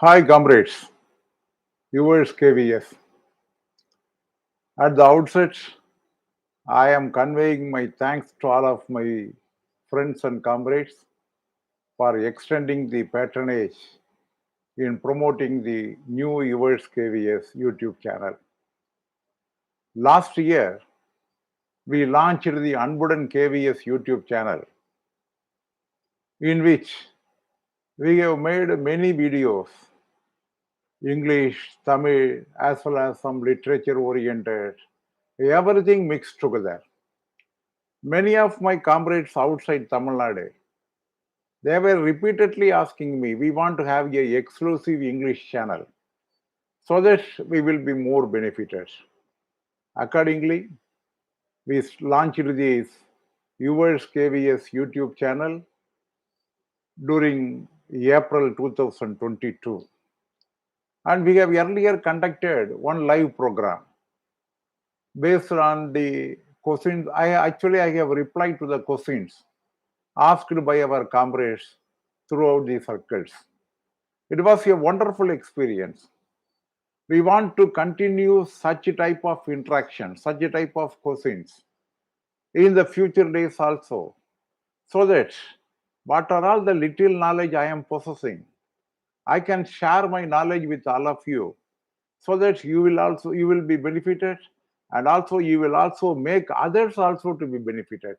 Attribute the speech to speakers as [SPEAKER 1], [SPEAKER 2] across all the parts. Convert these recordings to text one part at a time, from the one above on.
[SPEAKER 1] Hi, comrades, viewers Kayveeyes. At the outset, I am conveying my thanks to all of my friends and comrades for extending the patronage in promoting the new viewers Kayveeyes YouTube channel. Last year, we launched the Unbudden Kayveeyes YouTube channel, in which we have made many videos, English, Tamil, as well as some literature oriented, everything mixed together. Many of my comrades outside Tamil Nadu, they were repeatedly asking me, we want to have a exclusive English channel so that we will be more benefited. Accordingly, we launched this Viewers KVS YouTube channel during April 2022. And we have earlier conducted one live program based on the questions. I have replied to the questions asked by our comrades throughout the circles. It was a wonderful experience. We want to continue such a type of interaction, such a type of questions in the future days also, so that what are all the little knowledge I am possessing, I can share my knowledge with all of you, so that you will be benefited, and also you will also make others also to be benefited.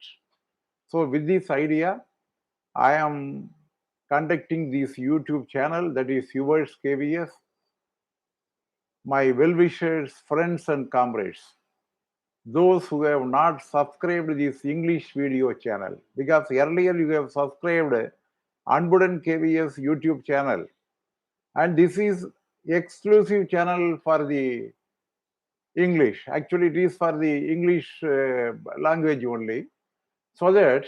[SPEAKER 1] So with this idea, I am conducting this YouTube channel, that is Viewers KVS. My well-wishers, friends and comrades, those who have not subscribed this English video channel, because earlier you have subscribed Unbudden KVS YouTube channel, and this is exclusive channel for the English. Actually, it is for the English language only, so that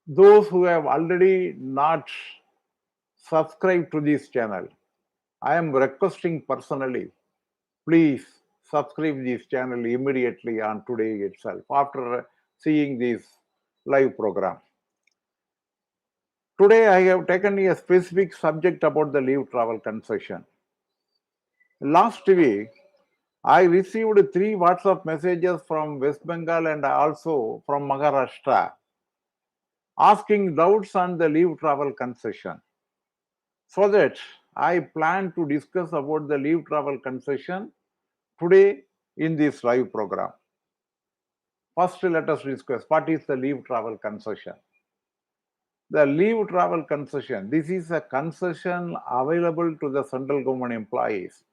[SPEAKER 1] those who have already not subscribed to this channel, I am requesting personally, please subscribe this channel immediately on today itself after seeing this live program. Today I have taken a specific subject about the leave travel concession. Last week, I received 3 WhatsApp messages from West Bengal and also from Maharashtra asking doubts on the leave travel concession. So that I plan to discuss about the leave travel concession today in this live program. First, let us discuss what is the leave travel concession. The leave travel concession, this is a concession available to the central government employees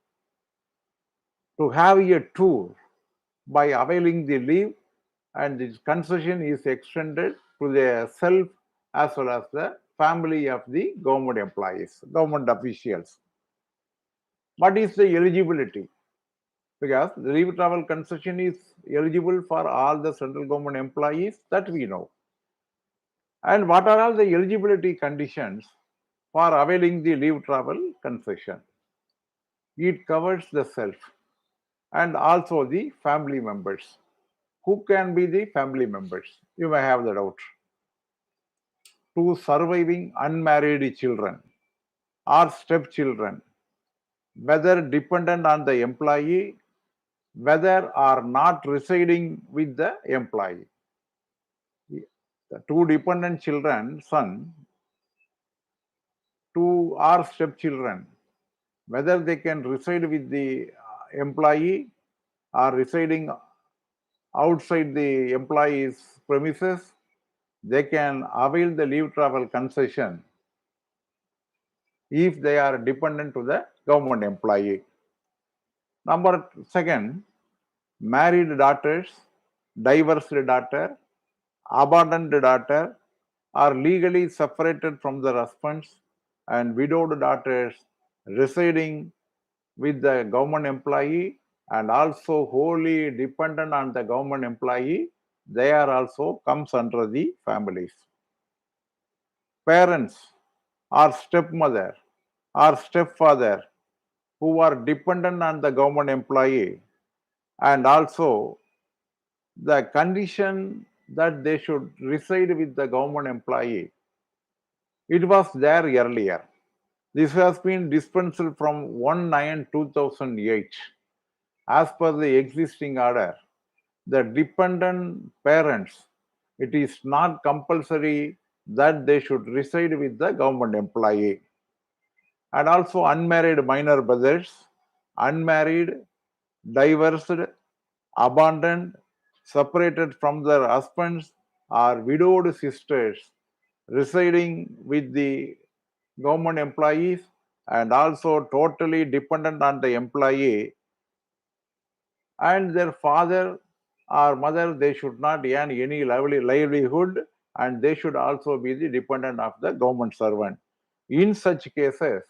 [SPEAKER 1] to have a tour by availing the leave, and this concession is extended to the self as well as the family of the government employees, government officials. What is the eligibility? Because the leave travel concession is eligible for all the central government employees, that we know. And what are all the eligibility conditions for availing the leave travel concession? It covers the self and also the family members. Who can be the family members? You may have the doubt. Two surviving unmarried children or stepchildren, whether dependent on the employee, whether or not residing with the employee. The two dependent children, son, two or stepchildren, whether they can reside with the employee or residing outside the employee's premises, they can avail the leave travel concession if they are dependent to the government employee. Number second, married daughters, divorced daughter, abandoned daughter are legally separated from the husbands, and widowed daughters residing with the government employee and also wholly dependent on the government employee, they are also comes under the families. Parents or stepmother or stepfather who are dependent on the government employee, and also the condition that they should reside with the government employee, it was there earlier. This has been dispensed from 1/9/2008. As per the existing order, the dependent parents, it is not compulsory that they should reside with the government employee. And also unmarried minor brothers, unmarried, divorced, abandoned, separated from their husbands, or widowed sisters residing with the government employees and also totally dependent on the employee, and their father or mother, they should not earn any livelihood, and they should also be the dependent of the government servant. In such cases,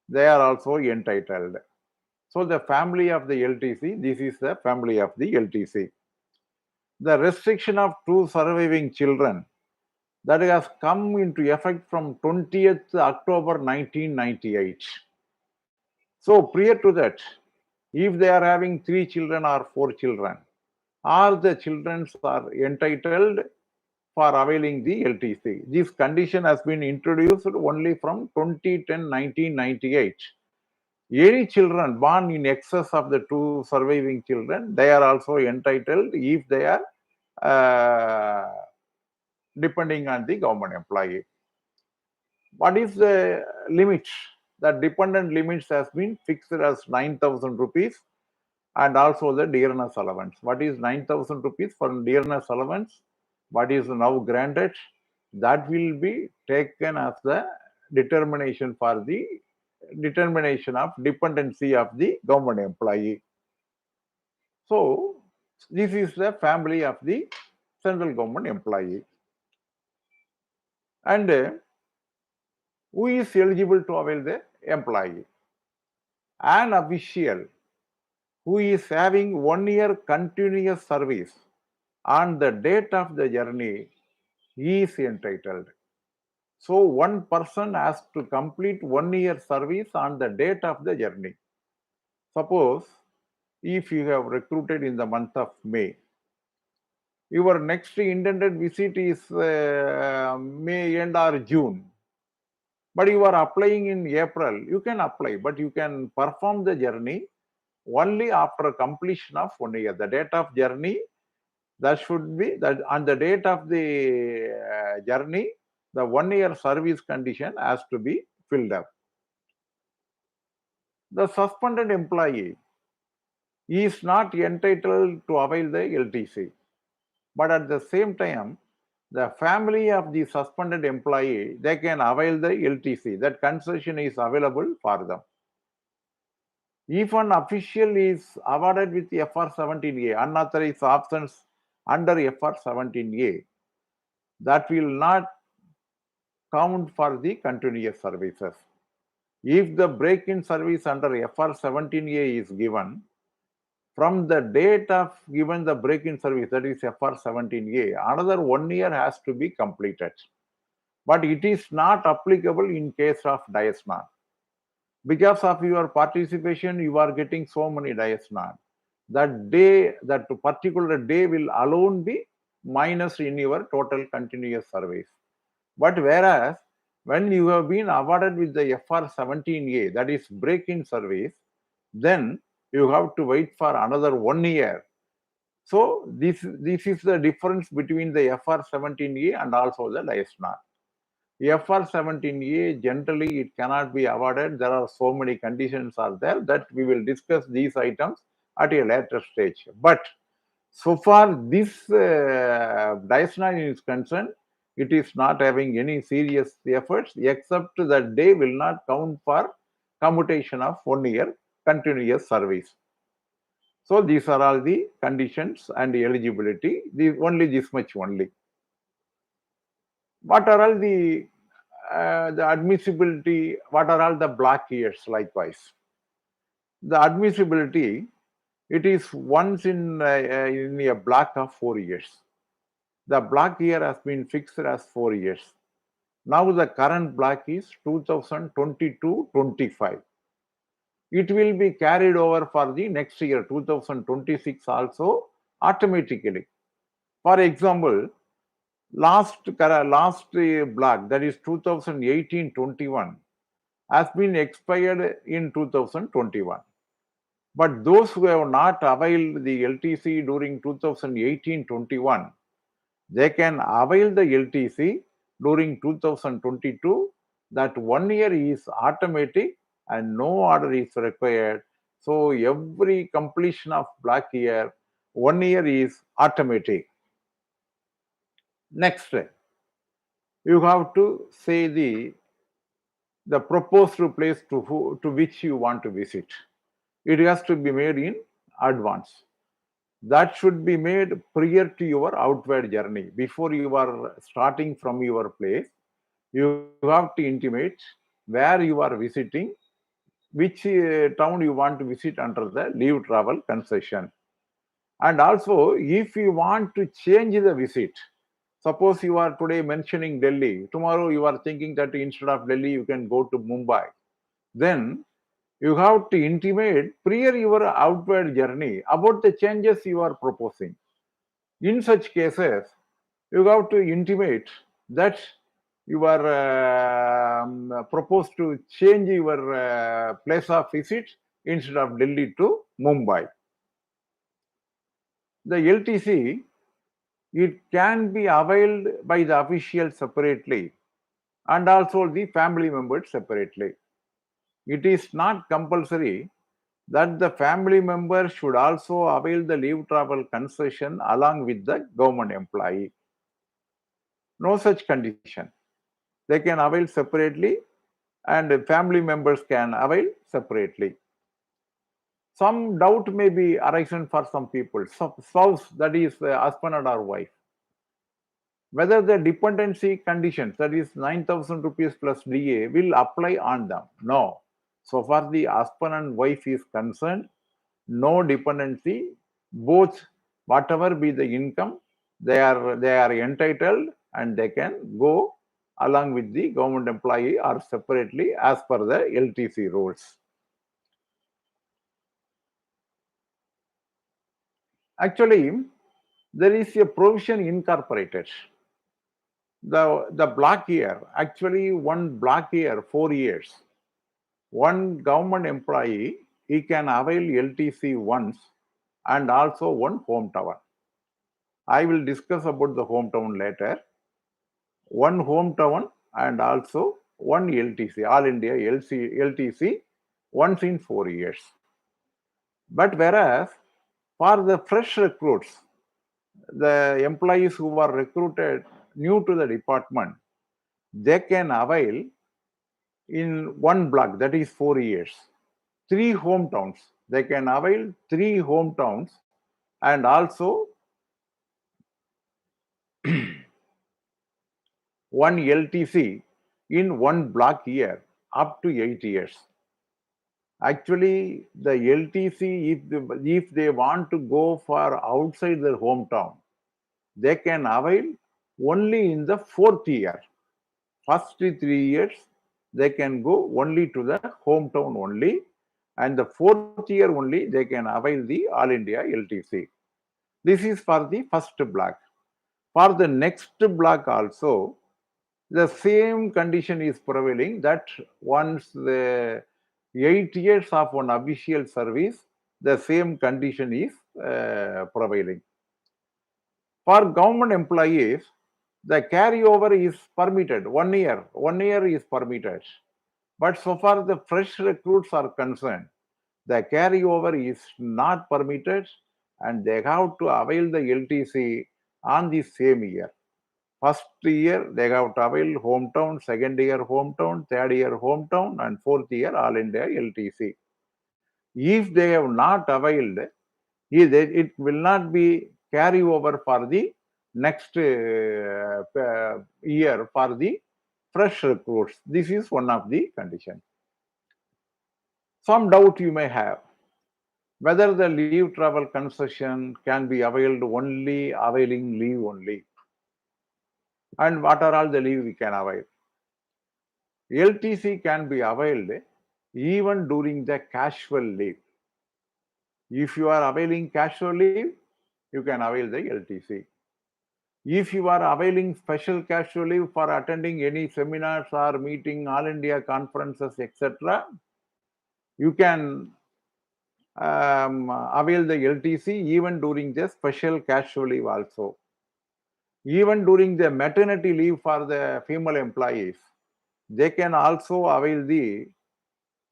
[SPEAKER 1] they are also entitled. So the family of the LTC, this is the family of the LTC. The restriction of two surviving children, that has come into effect from 20th October 1998. So prior to that, if they are having 3 children or 4 children, all the children are entitled for availing the LTC. This condition has been introduced only from 2010-1998. Any children born in excess of the 2 surviving children, they are also entitled if they are depending on the government employee. What is the limit? The dependent limits has been fixed as 9,000 rupees and also the dearness allowance. What is 9,000 rupees for dearness allowance? What is now granted? That will be taken as the determination for the determination of dependency of the government employee. So this is the family of the central government employee. And who is eligible to avail the employee? An official who is having 1 year continuous service on the date of the journey is entitled. So one person has to complete 1 year service on the date of the journey. Suppose if you have recruited in the month of May, your next intended visit is May end or June, but you are applying in April, you can apply, but you can perform the journey only after completion of 1 year. The date of journey, that should be that on the date of the journey, the 1 year service condition has to be filled up. The suspended employee is not entitled to avail the LTC, but at the same time, the family of the suspended employee, they can avail the LTC. That concession is available for them. If an official is awarded with FR17A, unauthorized absence under FR17A, that will not count for the continuous services. If the break-in service under FR17A is given, from the date of given the break-in service, that is FR17A, another 1 year has to be completed. But it is not applicable in case of DISNON. Because of your participation, you are getting so many DISNON. That day, that particular day will alone be minus in your total continuous service. But whereas when you have been awarded with the FR17A, that is break-in service, then you have to wait for another 1 year. So this is the difference between the FR17A and also the DISNON. FR17A, generally it cannot be awarded. There are so many conditions are there that we will discuss these items at a later stage. But so far this DISNON is concerned, it is not having any serious efforts except that they will not count for commutation of 1 year continuous service. So these are all the conditions and the eligibility. Only this much only. What are all the admissibility? What are all the block years likewise? The admissibility, it is once in a block of 4 years. The block year has been fixed as 4 years. Now the current block is 2022-25. It will be carried over for the next year, 2026 also automatically. For example, last block, that is 2018-21, has been expired in 2021. But those who have not availed the LTC during 2018-21, they can avail the LTC during 2022. That 1 year is automatic and no order is required. So every completion of black year, 1 year is automatic. Next, you have to say the proposed place to which you want to visit. It has to be made in advance. That should be made prior to your outward journey. Before you are starting from your place, you have to intimate where you are visiting, which town you want to visit under the leave travel concession. And also, if you want to change the visit, suppose you are today mentioning Delhi, tomorrow you are thinking that instead of Delhi, you can go to Mumbai. Then you have to intimate prior your outward journey about the changes you are proposing. In such cases, you have to intimate that you are proposed to change your place of visit instead of Delhi to Mumbai. The LTC, it can be availed by the official separately and also the family members separately. It is not compulsory that the family member should also avail the leave travel concession along with the government employee. No such condition. They can avail separately and family members can avail separately. Some doubt may be arisen for some people, spouse, that is husband or wife, whether the dependency conditions, that is 9,000 rupees plus DA, will apply on them. No. So far the husband and wife is concerned, no dependency, both whatever be the income, they are entitled and they can go along with the government employee or separately as per the LTC rules. Actually, there is a provision incorporated. The block year, actually one block year, 4 years. One government employee, he can avail LTC once and also one hometown. I will discuss about the hometown later. One hometown and also one LTC, All India LTC, once in 4 years. But whereas for the fresh recruits, the employees who are recruited new to the department, they can avail in one block, that is 4 years, 3 hometowns. They can avail 3 hometowns and also one LTC in one block year up to 8 years. Actually, the LTC, if they want to go for outside their hometown, they can avail only in the 4th year. First 3 years, they can go only to the hometown only, and the 4th year only they can avail the All India LTC. This is for the first block. For the next block also, the same condition is prevailing, that once the 8 years of one official service, the same condition is prevailing. For government employees, the carryover is permitted, 1 year. 1 year is permitted. But so far the fresh recruits are concerned, the carryover is not permitted and they have to avail the LTC on the same year. First year they have to avail hometown, second year hometown, third year hometown, and 4th year All India LTC. If they have not availed, it will not be carry over for the next year for the fresh recruits. This is one of the conditions. Some doubt you may have whether the leave travel concession can be availed only availing leave only, and what are all the leave we can avail. LTC can be availed even during the casual leave. If you are availing casual leave, you can avail the LTC. If you are availing special casual leave for attending any seminars or meeting, all India conferences, etc., you can avail the LTC even during the special casual leave also. Even during the maternity leave for the female employees, they can also avail the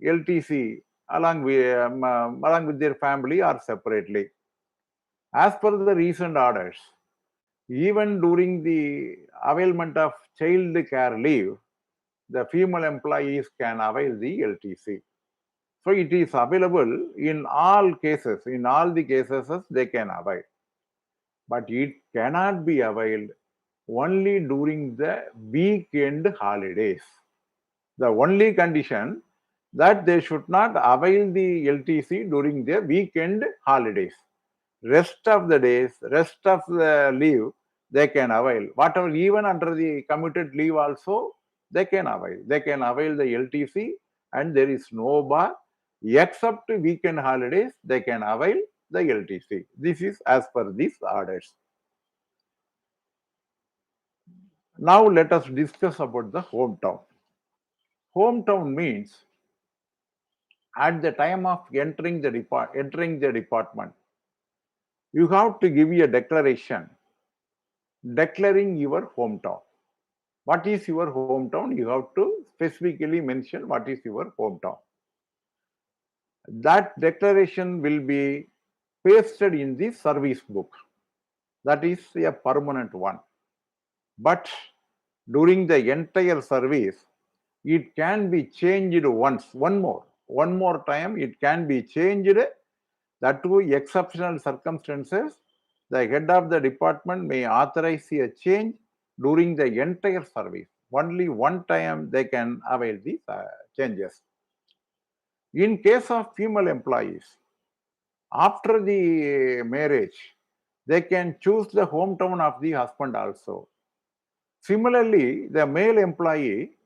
[SPEAKER 1] LTC along with their family or separately. As per the recent orders, even during the availment of child care leave, the female employees can avail the LTC. So it is available in all cases. In all the cases, they can avail. But it cannot be availed only during the weekend holidays. The only condition that they should not avail the LTC during the weekend holidays. Rest of the days, rest of the leave, they can avail. Whatever, even under the commuted leave also, they can avail. They can avail the LTC and there is no bar. Except weekend holidays, they can avail the LTC. This is as per these orders. Now let us discuss about the hometown. Hometown means at the time of entering the department, you have to give a declaration declaring your hometown. What is your hometown? You have to specifically mention what is your hometown. That declaration will be pasted in the service book. That is a permanent one. But during the entire service, it can be changed once, one more time, it can be changed. That too, exceptional circumstances, the head of the department may authorize a change during the entire service. Only one time they can avail these changes. In case of female employees, after the marriage, they can choose the hometown of the husband also. Similarly, the male employee,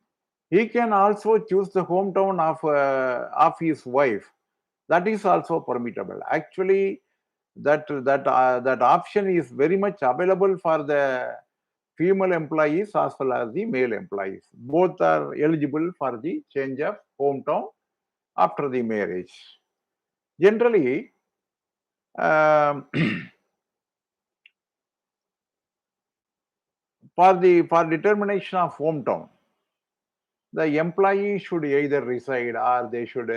[SPEAKER 1] he can also choose the hometown of his wife. That is also permittable. Actually, that option is very much available for the female employees as well as the male employees. Both are eligible for the change of hometown after the marriage. Generally, um, for determination of hometown, the employee should either reside or they should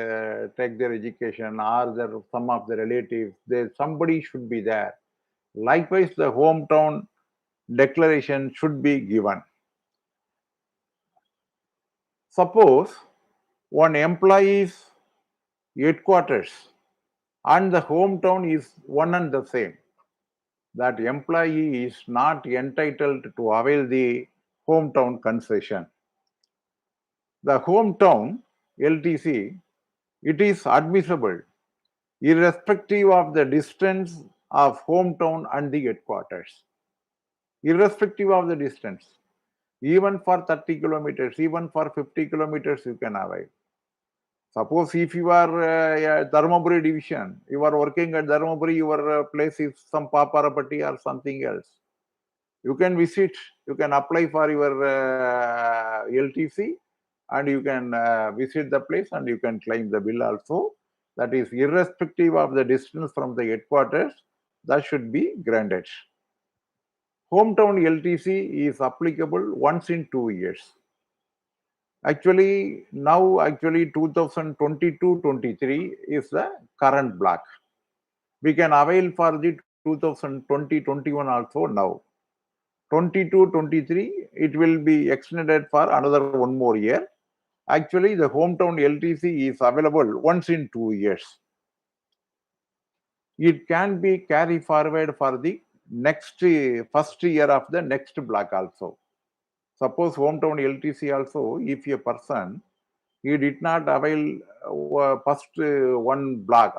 [SPEAKER 1] take their education or some of the relatives. Somebody should be there. Likewise, the hometown declaration should be given. Suppose one employee's headquarters and the hometown is one and the same. That employee is not entitled to avail the hometown concession. The hometown LTC, it is admissible irrespective of the distance of hometown and the headquarters. Irrespective of the distance, even for 30 kilometers, even for 50 kilometers, you can avail. Suppose if you are Dharmaburi division, you are working at Dharmaburi, your place is some Paparapati or something else. You can visit, you can apply for your LTC and you can visit the place and you can claim the bill also. That is irrespective of the distance from the headquarters, that should be granted. Hometown LTC is applicable once in 2 years. Actually, now 2022-23 is the current block. We can avail for the 2020-21 also now. 22-23, it will be extended for another one more year. Actually, the hometown LTC is available once in 2 years. It can be carried forward for the first year of the next block also. Suppose hometown LTC also, if a person, he did not avail first one block,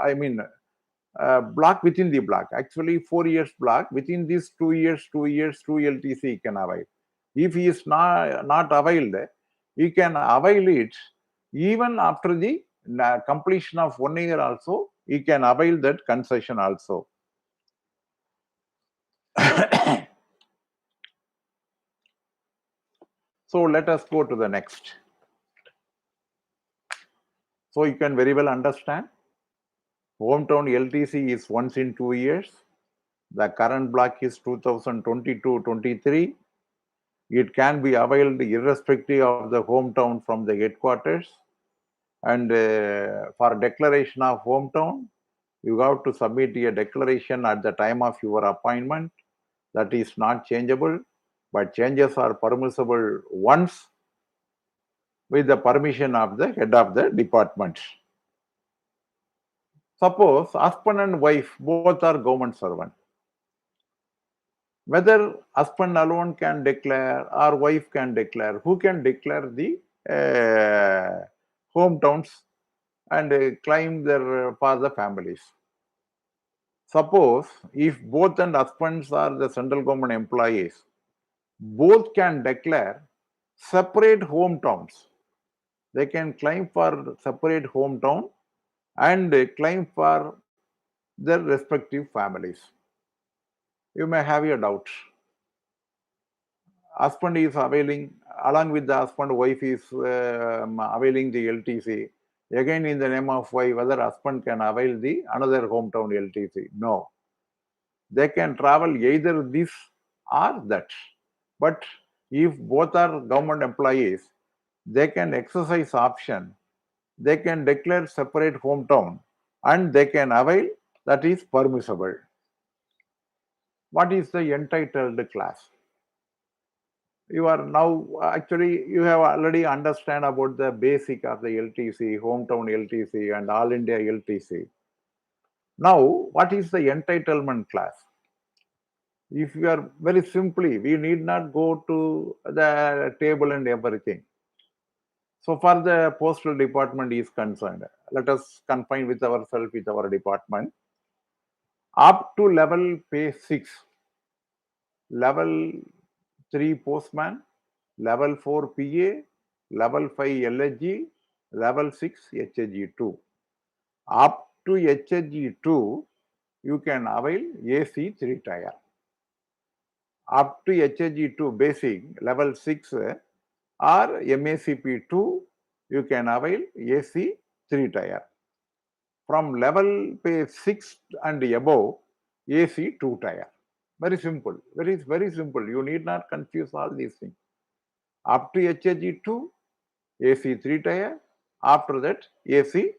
[SPEAKER 1] block within the block, actually 4 years block, within these 2 years, 2 LTC he can avail. If he is not availed, he can avail it even after the completion of 1 year also, he can avail that concession also. So let us go to the next. So you can very well understand, hometown LTC is once in 2 years. The current block is 2022-23. It can be availed irrespective of the hometown from the headquarters. And for declaration of hometown, you have to submit a declaration at the time of your appointment. That is not changeable, but changes are permissible once with the permission of the head of the department. Suppose husband and wife both are government servants. Whether husband alone can declare or wife can declare, who can declare the hometowns and claim their for the families? Suppose if both and husbands are the central government employees, both can declare separate hometowns. They can claim for separate hometown and claim for their respective families. You may have a doubt. Husband is availing, along with the husband, wife is availing the LTC. Again, in the name of wife, whether husband can avail the another hometown LTC? No. They can travel either this or that. But if both are government employees, they can exercise option. They can declare separate hometown and they can avail, that is permissible. What is the entitled class? You are now, actually, you have already understand about the basic of the LTC, hometown LTC and all India LTC. Now, what is the entitlement class? If you are very simply, we need not go to the table and everything. So far the postal department is concerned, let us confine with ourselves with our department. Up to level pay 6, level 3 postman, level 4 PA, level 5 LHG, level 6 HG2. Up to HG2, you can avail AC 3 tier. Up to HG2 basic, level 6 or MACP2, you can avail AC 3 tier. From level pay 6 and above, AC 2 tier. Very simple, very simple. You need not confuse all these things. Up to HG2, AC 3 tier. After that, AC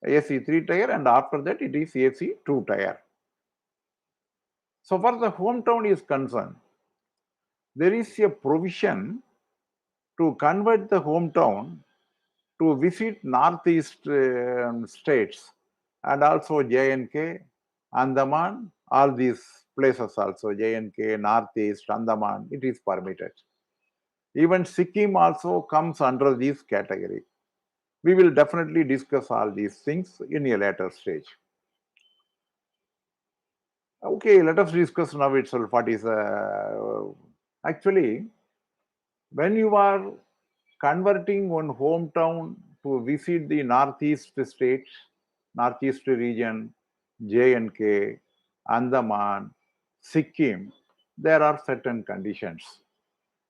[SPEAKER 1] 3 tier, and after that it is AC 2 tier. So far the hometown is concerned, there is a provision to convert the hometown to visit northeast states and also J&K, Andaman, all these places also, J&K, northeast, Andaman, it is permitted. Even Sikkim also comes under this category. We will definitely discuss all these things in a later stage. Okay, let us discuss now itself what is actually, when you are converting one hometown to visit the northeast states, northeast region, J&K, Andaman, Sikkim, there are certain conditions.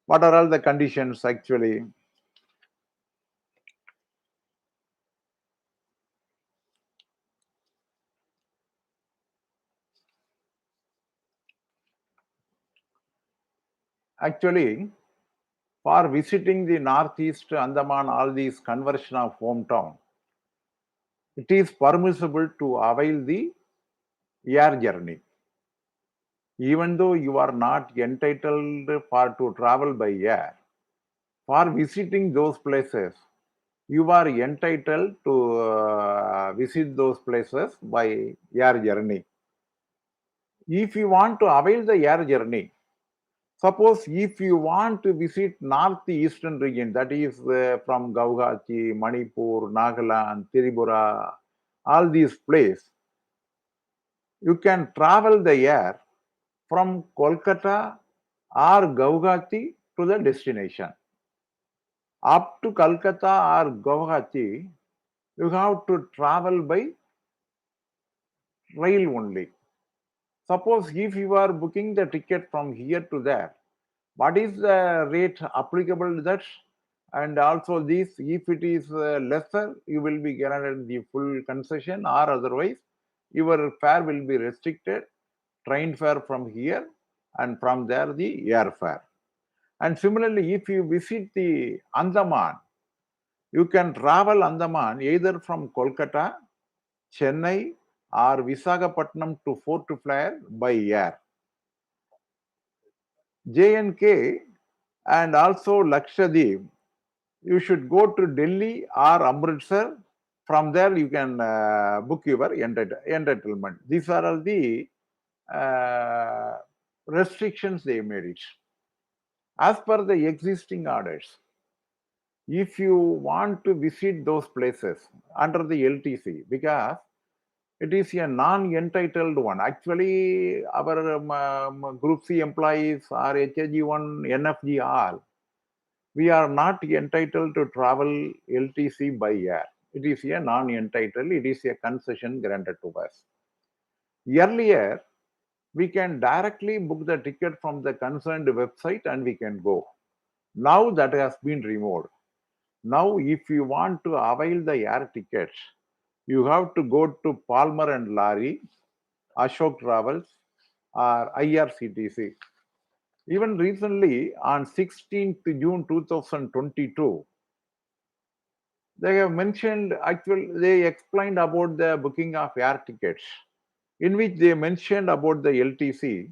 [SPEAKER 1] What are all the conditions actually? Actually, for visiting the northeast, Andaman, all these conversion of hometown, it is permissible to avail the air journey. Even though you are not entitled for to travel by air, for visiting those places, you are entitled to visit those places by air journey. If you want to avail the air journey, suppose if you want to visit northeastern region, that is from Guwahati, Manipur, Nagaland, Tripura, all these places, you can travel the air from Kolkata or Guwahati to the destination. Up to Kolkata or Guwahati, you have to travel by rail only. Suppose if you are booking the ticket from here to there, What is the rate applicable to that? And also this, if it is lesser, you will be granted the full concession, or otherwise your fare will be restricted, train fare from here, and from there the air fare. And similarly, if you visit the Andaman, you can travel Andaman either from Kolkata, Chennai, or Visakhapatnam to Fort Blair by air. JNK and also Lakshadweep, you should go to Delhi or Amritsar. From there, you can book your entitlement. These are all the restrictions they made it. As per the existing orders, if you want to visit those places under the LTC, because it is a non-entitled one. Actually, our Group C employees are HAG1, NFG all. We are not entitled to travel LTC by air. It is a non-entitled, it is a concession granted to us. Earlier, we can directly book the ticket from the concerned website and we can go. Now that has been removed. Now, if you want to avail the air tickets, you have to go to Palmer and Lary, Ashok Travels, or IRCTC. Even recently, on 16th June 2022, they have mentioned, actually, they explained about the booking of air tickets, in which they mentioned about the LTC.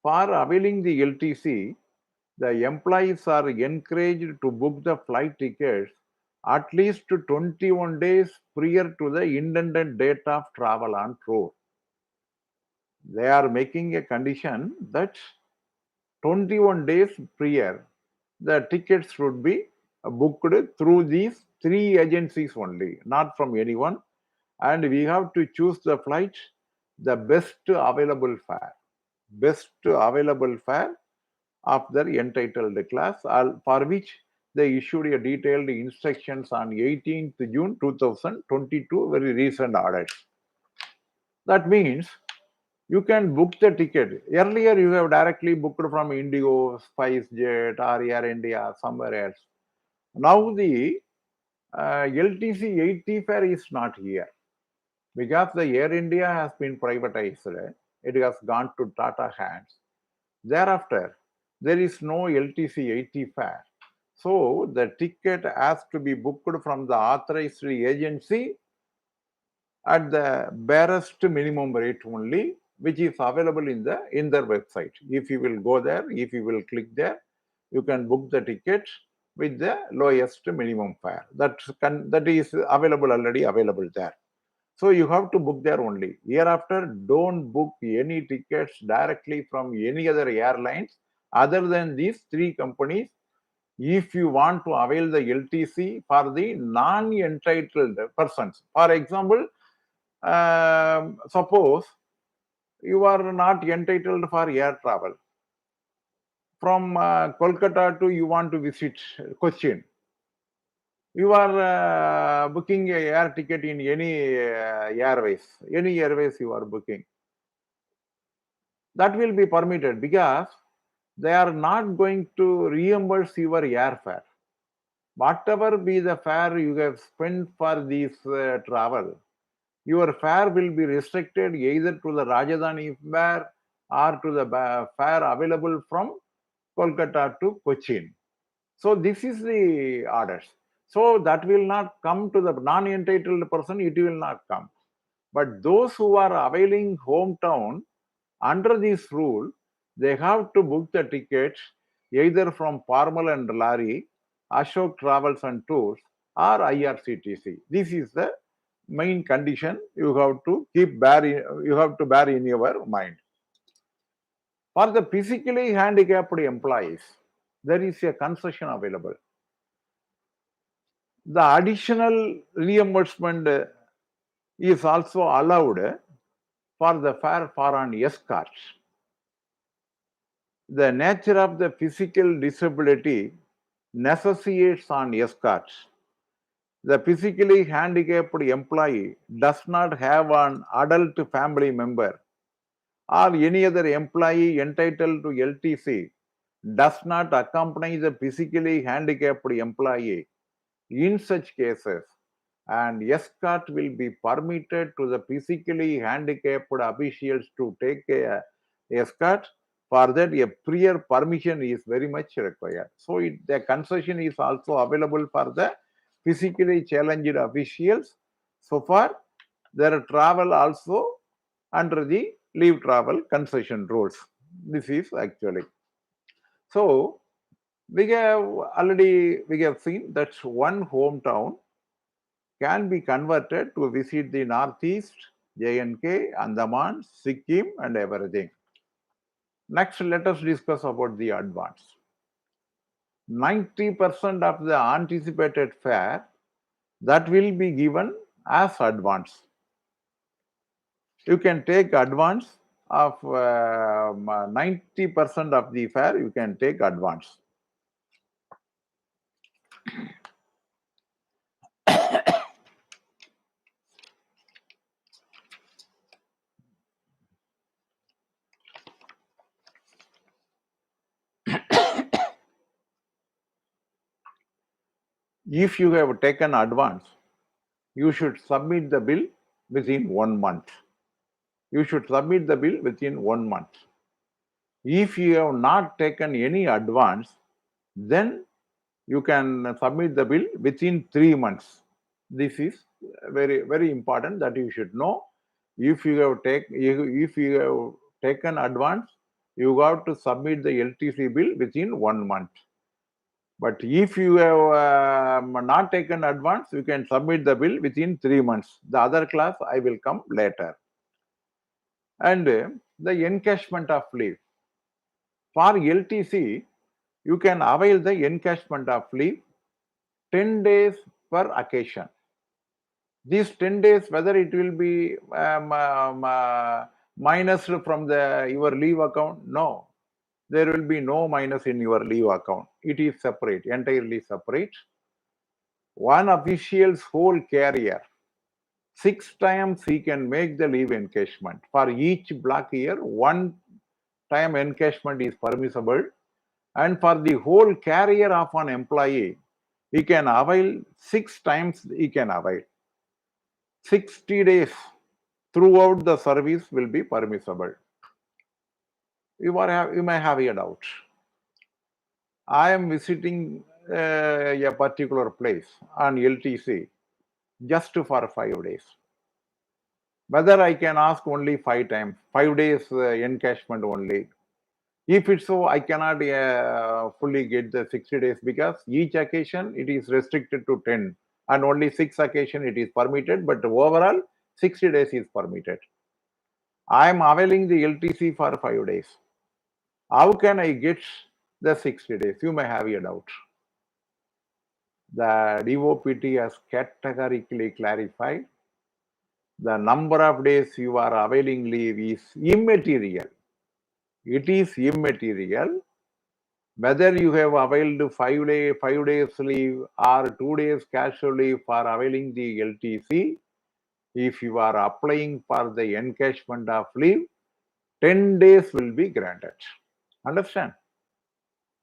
[SPEAKER 1] For availing the LTC, the employees are encouraged to book the flight tickets at least 21 days prior to the intended date of travel on tour. They are making a condition that 21 days prior, the tickets should be booked through these three agencies only, not from anyone. And we have to choose the flight, the best available fare of their entitled class, for which they issued a detailed instructions on 18th June 2022, very recent orders. That means you can book the ticket. Earlier, you have directly booked from Indigo, SpiceJet, or Air India, somewhere else. Now the LTC 80 fare is not here because the Air India has been privatized. It has gone to Tata hands. Thereafter, there is no LTC 80 fare. So the ticket has to be booked from the authorized agency at the barest minimum rate only, which is available in their website. If you will go there, if you will click there, you can book the ticket with the lowest minimum fare. That is already available there. So you have to book there only. Hereafter, don't book any tickets directly from any other airlines other than these three companies if you want to avail the LTC for the non-entitled persons. For example, suppose you are not entitled for air travel. From Kolkata to you want to visit Cochin. You are booking a air ticket in any airways you are booking. That will be permitted because they are not going to reimburse your airfare. Whatever be the fare you have spent for this travel, your fare will be restricted either to the Rajdhani fare or to the fare available from Kolkata to Cochin. So this is the orders. So that will not come to the non-entitled person, it will not come. But those who are availing hometown, under this rule, they have to book the tickets either from Parmal and Lari, Ashok Travels and Tours, or IRCTC. This is the main condition you have to bear in your mind. For the physically handicapped employees, there is a concession available. The additional reimbursement is also allowed for the fare for an escort. The nature of the physical disability necessitates an escort. The physically handicapped employee does not have an adult family member or any other employee entitled to LTC does not accompany the physically handicapped employee. In such cases, an escort will be permitted to the physically handicapped officials to take a escort. For that, a prior permission is very much required. So, the concession is also available for the physically challenged officials. So far, their travel also under the leave travel concession rules. This is actually. So, we have seen that one hometown can be converted to visit the Northeast, J&K, Andaman, Sikkim, and everything. Next, let us discuss about the advance. 90% of the anticipated fare that will be given as advance. You can take advance of 90% of the fare, you can take advance. If you have taken advance, you should submit the bill within 1 month. You should submit the bill within 1 month. If you have not taken any advance, then you can submit the bill within 3 months. This is very, very important that you should know. If you have taken advance, you have to submit the LTC bill within 1 month. But if you have not taken advance, you can submit the bill within 3 months. The other class I will come later. And the encashment of leave. For LTC, you can avail the encashment of leave 10 days per occasion. These 10 days, whether it will be minus from your leave account, no. There will be no minus in your leave account. It is separate, entirely separate. One official's whole career, 6 times he can make the leave encashment. For each block year, 1 time encashment is permissible. And for the whole career of an employee, he can avail 6 times he can avail. 60 days throughout the service will be permissible. You may have a doubt. I am visiting a particular place on LTC just for 5 days. Whether I can ask only 5 times, 5 days encashment only. If it's so, I cannot fully get the 60 days because each occasion it is restricted to 10 and only 6 occasion it is permitted, but overall 60 days is permitted. I am availing the LTC for 5 days. How can I get the 60 days? You may have a doubt. The DOPT has categorically clarified the number of days you are availing leave is immaterial. It is immaterial whether you have availed 5 days leave or 2 days casual leave for availing the LTC. If you are applying for the encashment of leave, 10 days will be granted. Understand?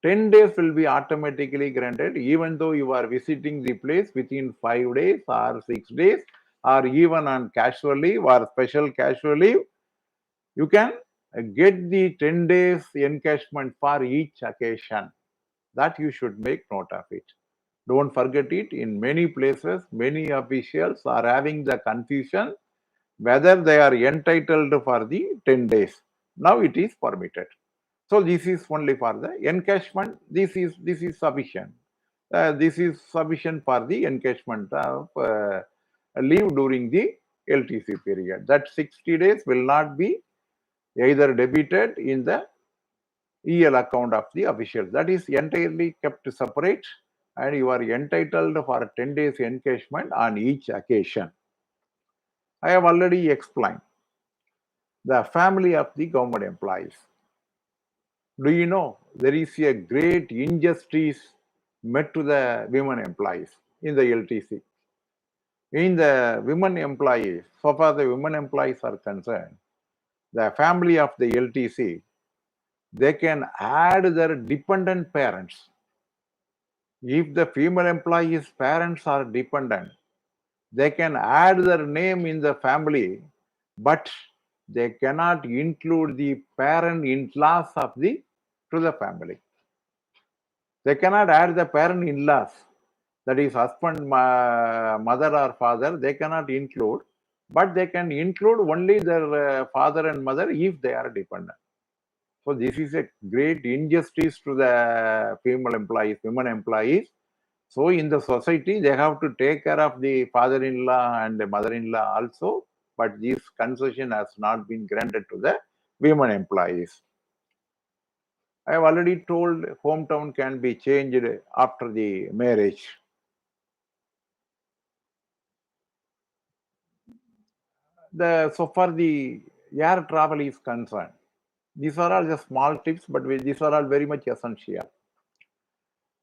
[SPEAKER 1] 10 days will be automatically granted even though you are visiting the place within 5 days or 6 days or even on casual leave or special casual leave. You can get the 10 days encashment for each occasion. That you should make note of it. Don't forget it. In many places, many officials are having the confusion whether they are entitled for the 10 days. Now it is permitted. So this is only for the encashment. This is sufficient. This is sufficient for the encashment of leave during the LTC period. That 60 days will not be either debited in the EL account of the official. That is entirely kept separate and you are entitled for 10 days encashment on each occasion. I have already explained the family of the government employees. Do you know there is a great injustice met to the women employees in the LTC? In the women employees, so far the women employees are concerned, the family of the LTC, they can add their dependent parents. If the female employee's parents are dependent, they can add their name in the family, but they cannot include the parent-in-laws of to the family. They cannot add the parent-in-laws, that is husband, mother or father, they cannot include, but they can include only their father and mother if they are dependent. So this is a great injustice to the female employees, women employees. So in the society, they have to take care of the father-in-law and the mother-in-law also, but this concession has not been granted to the women employees. I have already told hometown can be changed after the marriage. So far the air travel is concerned, these are all just small tips, but these are all very much essential.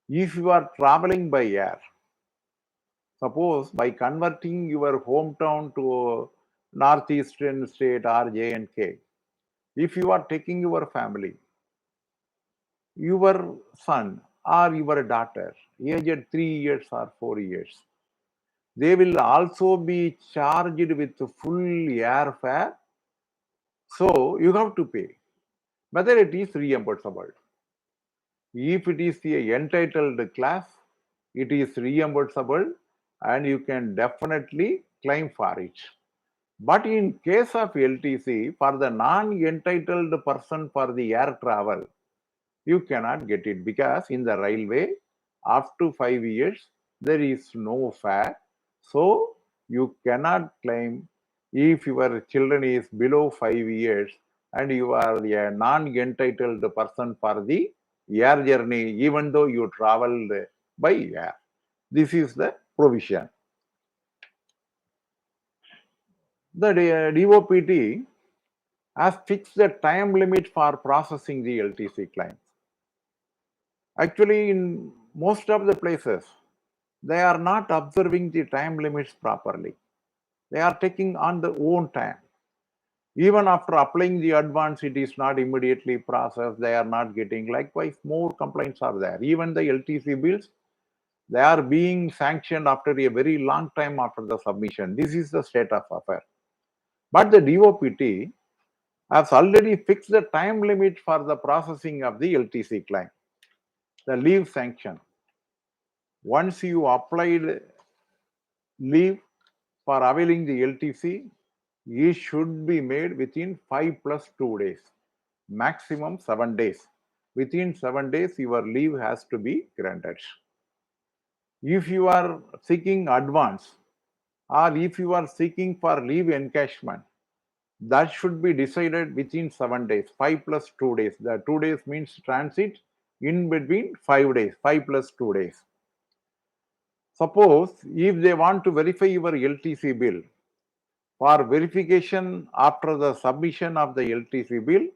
[SPEAKER 1] If you are traveling by air, suppose by converting your hometown to northeastern state or J&K, if you are taking your family, your son or your daughter, aged 3 years or 4 years, they will also be charged with full airfare. So you have to pay, whether it is reimbursable. If it is a entitled class, it is reimbursable and you can definitely claim for it. But in case of LTC, for the non-entitled person for the air travel, you cannot get it, because in the railway, up to 5 years, there is no fare. So you cannot claim if your children is below 5 years and you are a non-entitled person for the air journey, even though you traveled by air. This is the provision. The DOPT has fixed the time limit for processing the LTC claims. Actually, in most of the places, they are not observing the time limits properly. They are taking on their own time. Even after applying the advance, it is not immediately processed. They are not getting. Likewise, more complaints are there. Even the LTC bills, they are being sanctioned after a very long time after the submission. This is the state of affairs. But the DOPT has already fixed the time limit for the processing of the LTC claim, the leave sanction. Once you applied leave for availing the LTC, it should be made within 5 plus 2 days, maximum 7 days. Within 7 days, your leave has to be granted. If you are seeking advance or if you are seeking for leave encashment, that should be decided within 7 days, 5 plus 2 days. The 2 days means transit in between 5 days, 5 plus 2 days. Suppose if they want to verify your LTC bill, for verification after the submission of the LTC bill,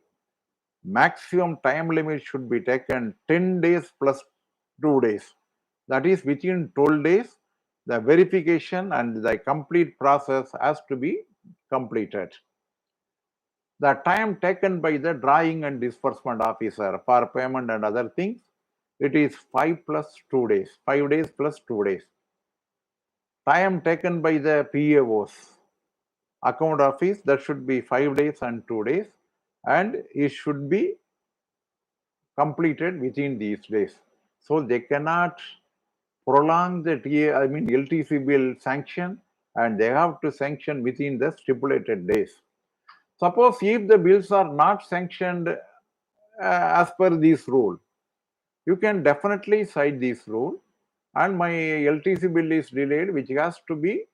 [SPEAKER 1] maximum time limit should be taken 10 days plus 2 days. That is, within 12 days, the verification and the complete process has to be completed. The time taken by the drawing and disbursement officer for payment and other things, it is 5 plus 2 days, 5 days plus 2 days. Time taken by the PAOs, account office, that should be 5 days and 2 days, and it should be completed within these days. So they cannot prolong the LTC bill sanction, and they have to sanction within the stipulated days. Suppose if the bills are not sanctioned as per this rule, you can definitely cite this rule, and my LTC bill is delayed, which has to be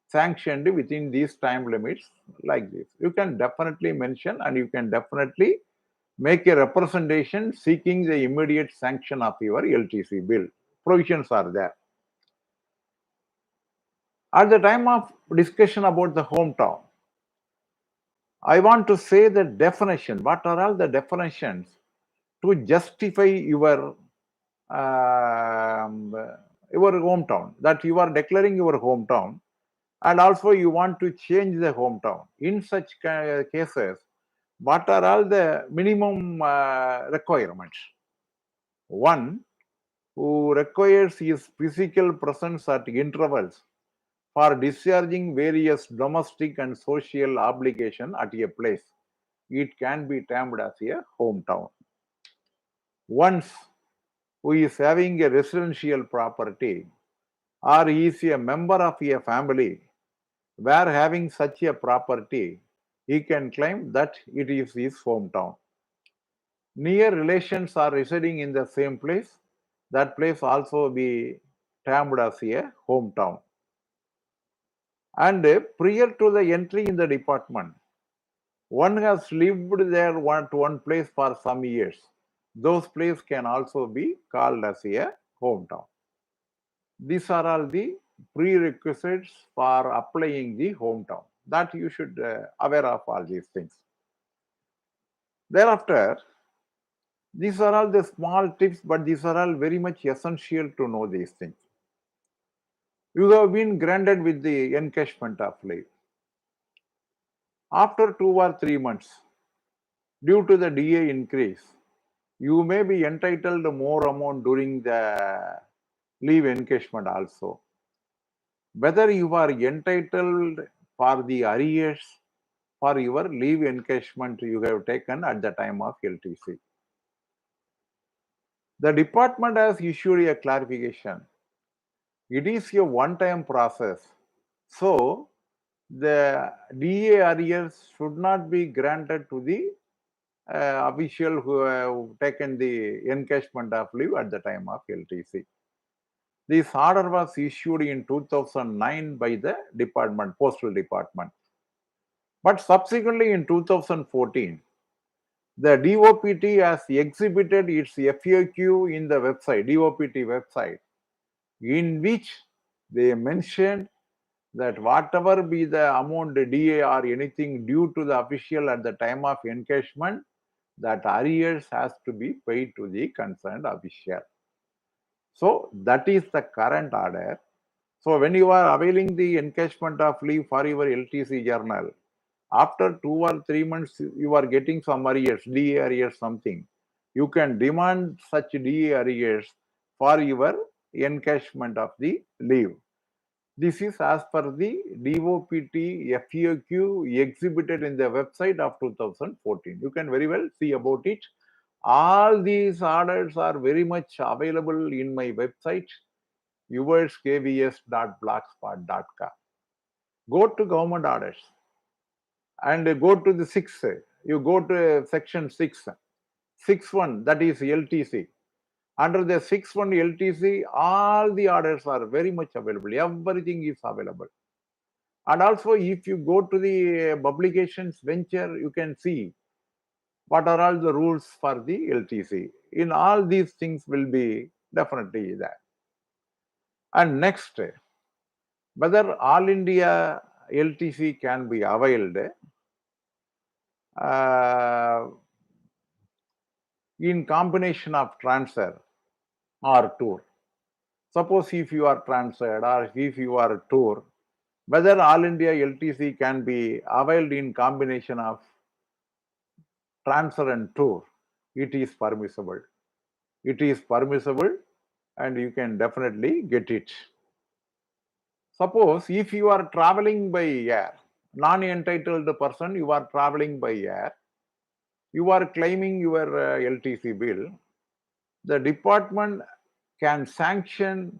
[SPEAKER 1] sanctioned within these time limits, like this. You can definitely mention, and you can definitely make a representation seeking the immediate sanction of your LTC bill. Provisions are there. At the time of discussion about the hometown, I want to say the definition. What are all the definitions to justify your hometown, that you are declaring your hometown, and also you want to change the hometown? In such cases, What are all the minimum requirements? One, who requires his physical presence at intervals for discharging various domestic and social obligations at a place. It can be termed as a hometown. Once who is having a residential property or he is a member of a family where having such a property, he can claim that it is his hometown. Near relations are residing in the same place, that place also be termed as a hometown. And prior to the entry in the department, one has lived there one place for some years. Those places can also be called as a hometown. These are all the prerequisites for applying the hometown. That you should aware of all these things. Thereafter, these are all the small tips, but these are all very much essential to know these things. You have been granted with the encashment of leave. After 2 or 3 months, due to the DA increase, you may be entitled to more amount during the leave encashment also. Whether you are entitled for the arrears for your leave encashment you have taken at the time of LTC. The department has issued a clarification. It is a one-time process. So, the DA arrears should not be granted to the official who have taken the encashment of leave at the time of LTC. This order was issued in 2009 by the department, Postal Department. But subsequently in 2014, the DOPT has exhibited its FAQ in the website, DOPT website, in which they mentioned that whatever be the amount DA or anything due to the official at the time of encashment, that arrears has to be paid to the concerned official. So that is the current order. So when you are availing the encashment of leave for your LTC journal, after 2 or 3 months you are getting some arrears, DA arrears something, you can demand such DA arrears for your encashment of the leave. This is as per the DOPT FAQ exhibited in the website of 2014. You can very well see about it. All these orders are very much available in my website, yourskayveeyes.blogspot.com. Go to government orders and go to the 6th. You go to section 6, 6.1, that is LTC. Under the 6.1 LTC, all the orders are very much available. Everything is available. And also, if you go to the publications venture, you can see what are all the rules for the LTC. In all these things will be definitely there. And next, whether all India LTC can be availed in combination of transfer or tour. Suppose if you are transferred or if you are tour, whether all India LTC can be availed in combination of transfer and tour, it is permissible. It is permissible and you can definitely get it. Suppose if you are traveling by air, non-entitled person, you are traveling by air, you are claiming your LTC bill, the department can sanction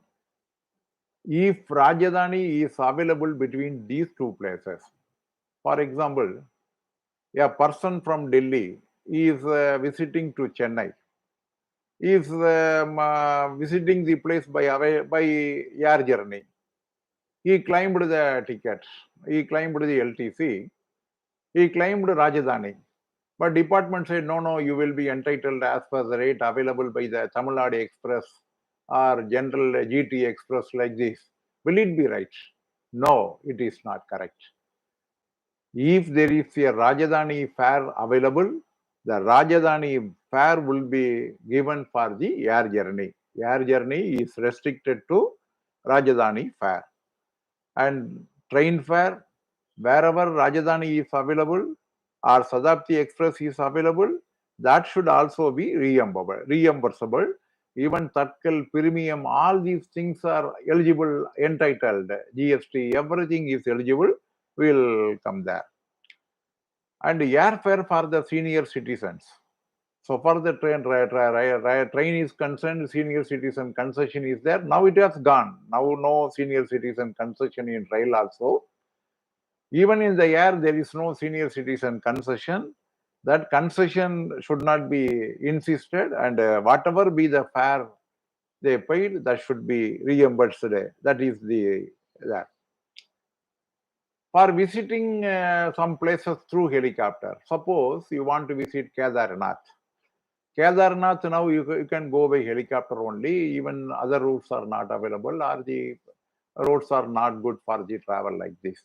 [SPEAKER 1] if Rajdhani is available between these two places. For example, a person from Delhi is visiting to Chennai, is visiting the place by air journey. He claimed the ticket, he claimed the LTC, he claimed Rajdhani. But department said, no, you will be entitled as per the rate available by the Tamil Nadu Express or General GT Express like this. Will it be right? No, it is not correct. If there is a Rajdhani fare available, the Rajdhani fare will be given for the air journey. Air journey is restricted to Rajdhani fare. And train fare, wherever Rajdhani is available, or Sadapti Express is available, that should also be reimbursable. Even Tatkal, Premium, all these things are eligible, entitled. GST, everything is eligible, will come there. And airfare for the senior citizens. So far the train is concerned, senior citizen concession is there. Now it has gone. Now no senior citizen concession in rail also. Even in the air, there is no senior citizen concession. That concession should not be insisted, and whatever be the fare they paid, that should be reimbursed. That is that. For visiting some places through helicopter, suppose you want to visit Kedarnath. Kedarnath, now you can go by helicopter only. Even other routes are not available, or the roads are not good for the travel like this.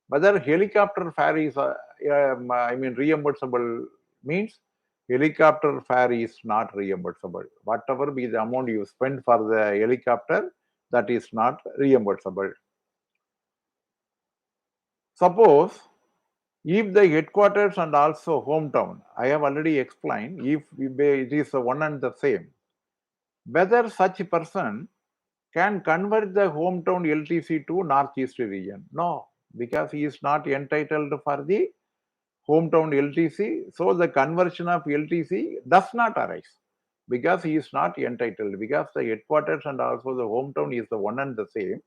[SPEAKER 1] Whether helicopter fare is, reimbursable means helicopter fare is not reimbursable. Whatever be the amount you spend for the helicopter, that is not reimbursable. Suppose if the headquarters and also hometown, I have already explained, if it is one and the same, whether such person can convert the hometown LTC to Northeast region. No, because he is not entitled for the hometown LTC. So the conversion of LTC does not arise because he is not entitled, because the headquarters and also the hometown is the one and the same.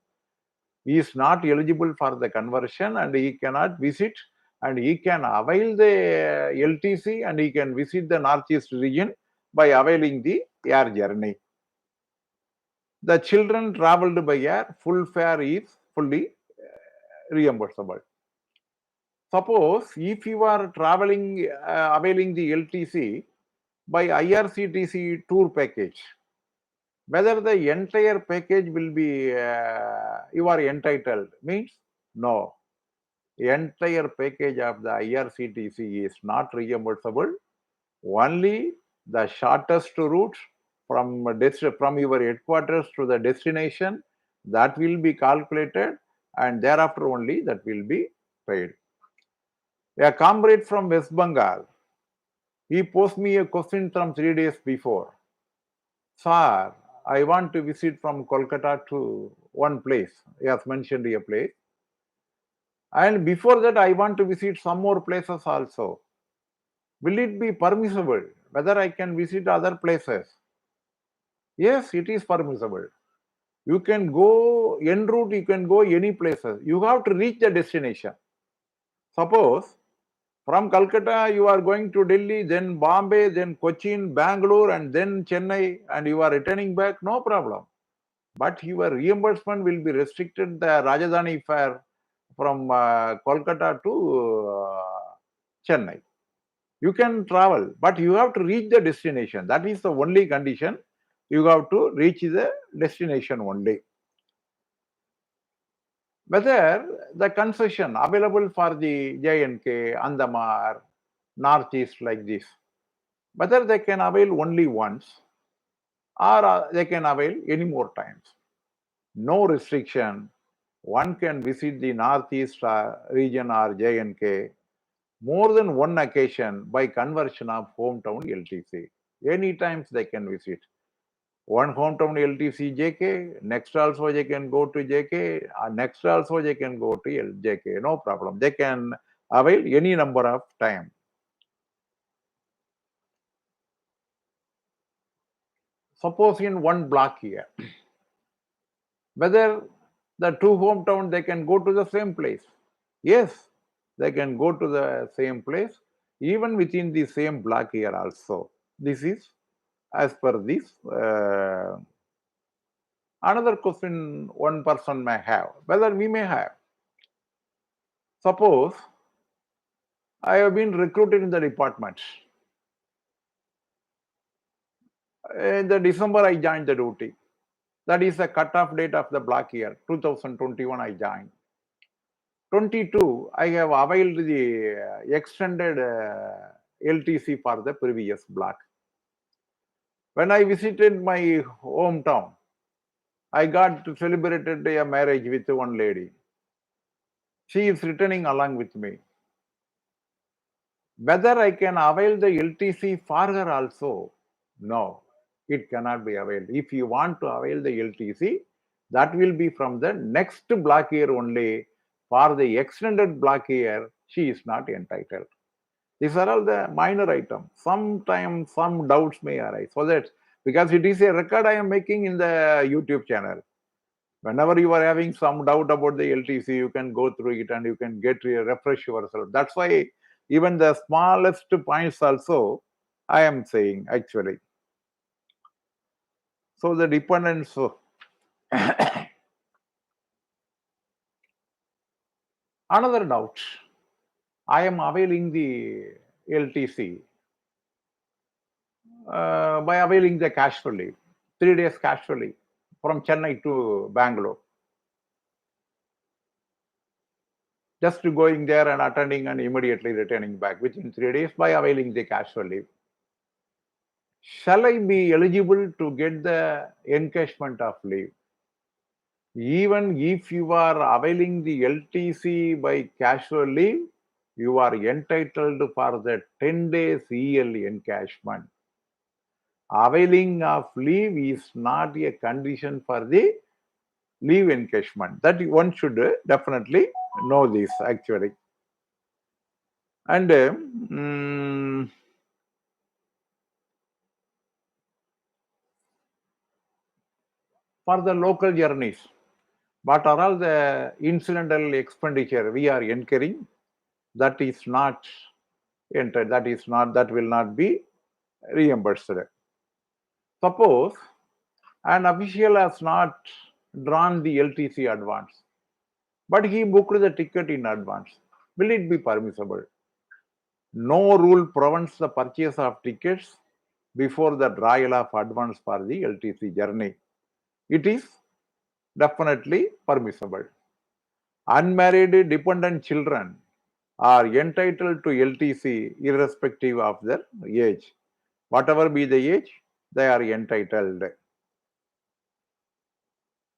[SPEAKER 1] He is not eligible for the conversion and he cannot visit, and he can avail the LTC and he can visit the Northeast region by availing the air journey. The children traveled by air, full fare is fully reimbursable. Suppose if you are traveling, availing the LTC by IRCTC tour package, whether the entire package will be, you are entitled, means no. The entire package of the IRCTC is not reimbursable. Only the shortest route from your headquarters to the destination, that will be calculated, and thereafter only that will be paid. A comrade from West Bengal, he posed me a question from 3 days before. Sir, I want to visit from Kolkata to one place. He has mentioned a place. And before that, I want to visit some more places also. Will it be permissible? Whether I can visit other places? Yes, it is permissible. You can go en route, you can go any places. You have to reach the destination. Suppose from Calcutta you are going to Delhi, then Bombay, then Cochin, Bangalore, and then Chennai, and you are returning back, no problem. But your reimbursement will be restricted the Rajdhani fare from Kolkata to Chennai. You can travel, but you have to reach the destination. That is the only condition. You have to reach the destination only. Whether the concession available for the J&K, Andamar, Northeast like this, whether they can avail only once or they can avail any more times. No restriction. One can visit the Northeast region or J&K more than one occasion by conversion of hometown LTC. Any times they can visit. One hometown LTC JK, next also they can go to JK, next also they can go to JK, no problem. They can avail any number of time. Suppose in one block here, whether the two hometown they can go to the same place. Yes, they can go to the same place, even within the same block here also. This is as per this. Another question one person may have, whether we may have. Suppose I have been recruited in the department. In the December, I joined the duty. That is the cut-off date of the block year, 2021 I joined. 22, I have availed the extended LTC for the previous block. When I visited my hometown, I got celebrated a marriage with one lady. She is returning along with me. Whether I can avail the LTC for her also? No, it cannot be availed. If you want to avail the LTC, that will be from the next block year only. For the extended block year, she is not entitled. These are all the minor items. Sometimes some doubts may arise. So that because it is a record I am making in the YouTube channel. Whenever you are having some doubt about the LTC, you can go through it and you can refresh yourself. That's why even the smallest points also I am saying actually. So the dependence. Another doubt. I am availing the LTC by availing the cash for leave, 3 days cash for leave from Chennai to Bangalore. Just going there and attending and immediately returning back within 3 days by availing the cash for leave. Shall I be eligible to get the encashment of leave? Even if you are availing the LTC by casual leave, you are entitled for the 10 days EL encashment. Availing of leave is not a condition for the leave encashment. That one should definitely know this actually. And for the local journeys, what are all the incidental expenditure we are incurring? That is not entered. That will not be reimbursed. Suppose an official has not drawn the LTC advance, but he booked the ticket in advance. Will it be permissible? No rule prevents the purchase of tickets before the drawal of advance for the LTC journey. It is definitely permissible. Unmarried dependent children are entitled to LTC irrespective of their age. Whatever be the age, they are entitled.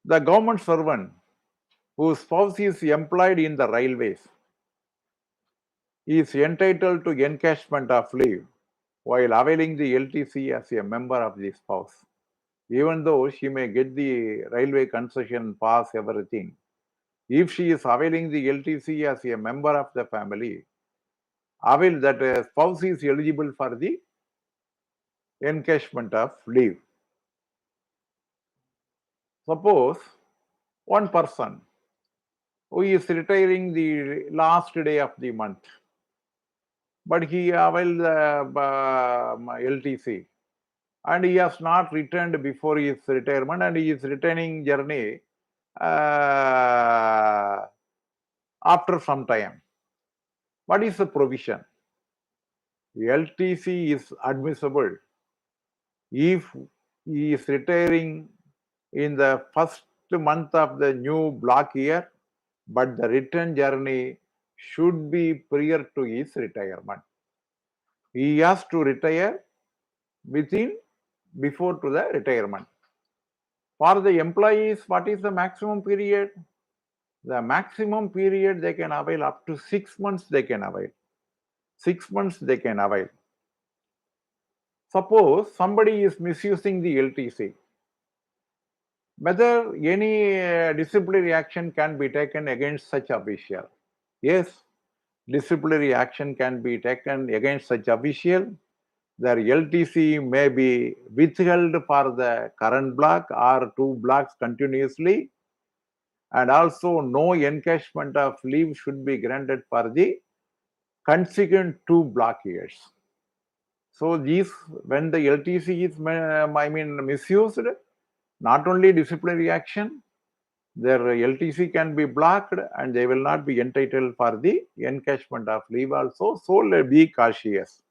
[SPEAKER 1] The government servant whose spouse is employed in the railways is entitled to encashment of leave while availing the LTC as a member of the spouse. Even though she may get the railway concession pass, everything, if she is availing the LTC as a member of the family, avail that spouse is eligible for the encashment of leave. Suppose one person who is retiring the last day of the month, but he availed the LTC and he has not returned before his retirement and he is returning journey after some time. What is the provision? LTC is admissible if he is retiring in the first month of the new block year, but the return journey should be prior to his retirement. He has to retire before to the retirement. For the employees, what is the maximum period? The maximum period they can avail up to 6 months they can avail. 6 months they can avail. Suppose somebody is misusing the LTC. Whether any disciplinary action can be taken against such official? Yes, disciplinary action can be taken against such official. Their LTC may be withheld for the current block or 2 blocks continuously, and also no encashment of leave should be granted for the consequent 2 block years. So these, when the LTC is misused, not only disciplinary action, their LTC can be blocked and they will not be entitled for the encashment of leave also. So be cautious.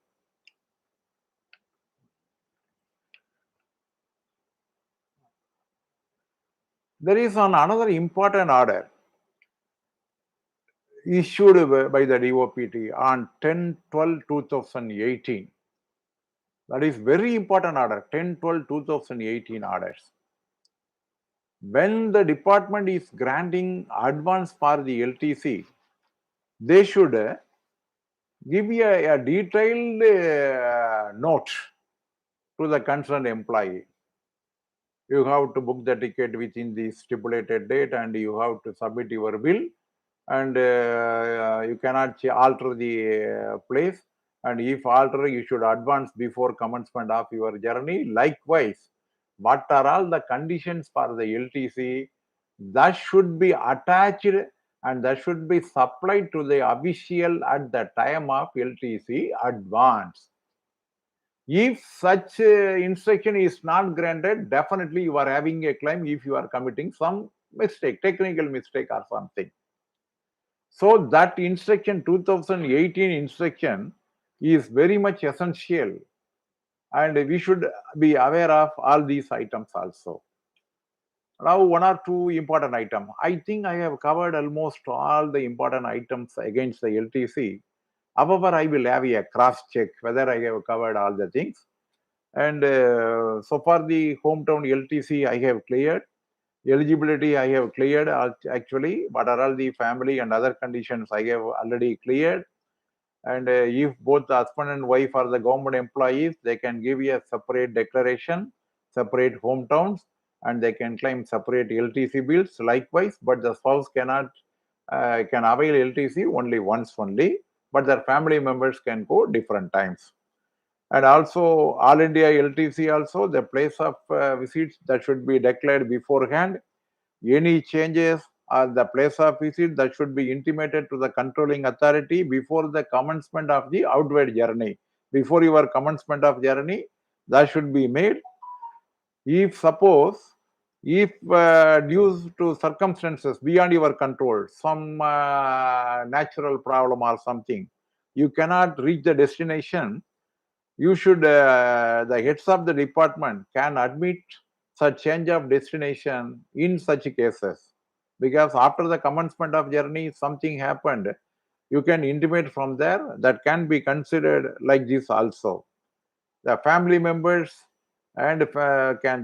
[SPEAKER 1] There is another important order issued by the DOPT on 10/12/2018. That is very important order, 10/12/2018 orders. When the department is granting advance for the LTC, they should give a detailed note to the concerned employee. You have to book the ticket within the stipulated date and you have to submit your bill, and you cannot alter the place, and if alter you should advance before commencement of your journey. Likewise, what are all the conditions for the LTC that should be attached and that should be supplied to the official at the time of LTC advance. If such instruction is not granted, definitely you are having a claim if you are committing some mistake, technical mistake or something. So that instruction, 2018 instruction, is very much essential, and we should be aware of all these items also. Now, one or two important items. I think I have covered almost all the important items against the LTC. However, I will have a cross check whether I have covered all the things. And so far, the hometown LTC I have cleared. Eligibility I have cleared actually. What are all the family and other conditions I have already cleared. And if both the husband and wife are the government employees, they can give you a separate declaration, separate hometowns, and they can claim separate LTC bills likewise. But the spouse cannot can avail LTC only once only, but their family members can go different times. And also all India LTC also, the place of visits that should be declared beforehand. Any changes or the place of visit that should be intimated to the controlling authority before the commencement of the outward journey. Before your commencement of journey, that should be made. If suppose, if due to circumstances beyond your control, some natural problem or something, you cannot reach the destination, you should, the heads of the department can admit such change of destination in such cases. Because after the commencement of journey, something happened, you can intimate from there. That can be considered like this also. The family members and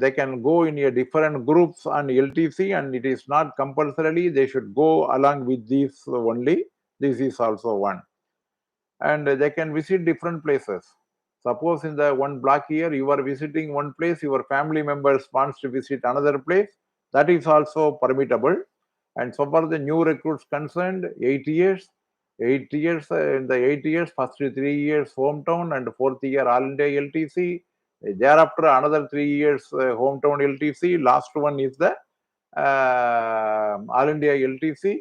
[SPEAKER 1] they can go in a different groups on LTC, and it is not compulsorily they should go along with this only. This is also one, and they can visit different places. Suppose in the one block here you are visiting one place, your family members wants to visit another place, that is also permittable. And so far the new recruits concerned, 8 years, 8 years, in the 8 years, first 3 years hometown and fourth year all India LTC. Thereafter another 3 years hometown LTC. Last one is the all India LTC.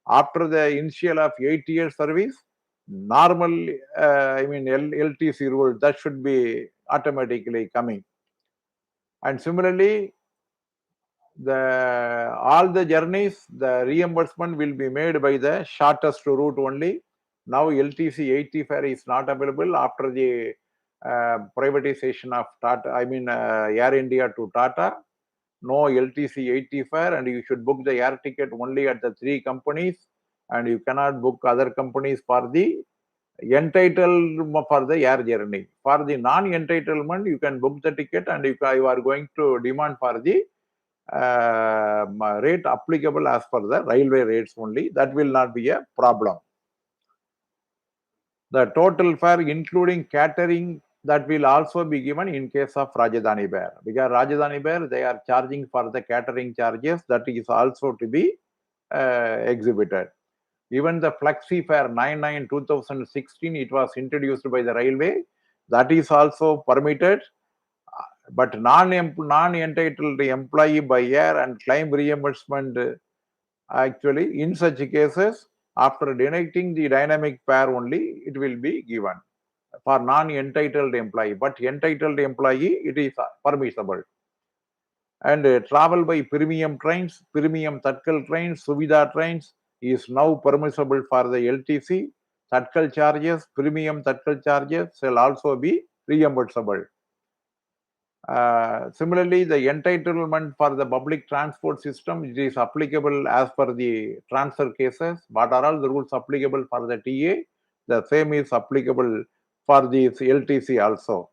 [SPEAKER 1] After the initial of 8 years service, normal, LTC rule, that should be automatically coming. And similarly, all the journeys, the reimbursement will be made by the shortest route only. Now LTC 80 fare is not available after the privatization of Tata, Air India to Tata. No LTC 80 fare, and you should book the air ticket only at the three companies, and you cannot book other companies for the entitled for the air journey. For the non-entitlement, you can book the ticket, and if you are going to demand for the rate applicable as per the railway rates only, that will not be a problem. The total fare including catering, that will also be given in case of Rajdhani Bear, because Rajdhani Bear they are charging for the catering charges, that is also to be exhibited. Even the flexi fare 9/9/2016, it was introduced by the railway, that is also permitted. But non-entitled employee by air and claim reimbursement, actually in such cases, after deducting the dynamic fare only, it will be given for non-entitled employee. But entitled employee, it is permissible. And travel by premium trains, premium Tatkal trains, Suvidha trains is now permissible for the LTC. Tatkal charges, premium Tatkal charges shall also be reimbursable. Similarly, the entitlement for the public transport system, it is applicable as per the transfer cases. What are all the rules applicable for the TA? The same is applicable for the LTC also.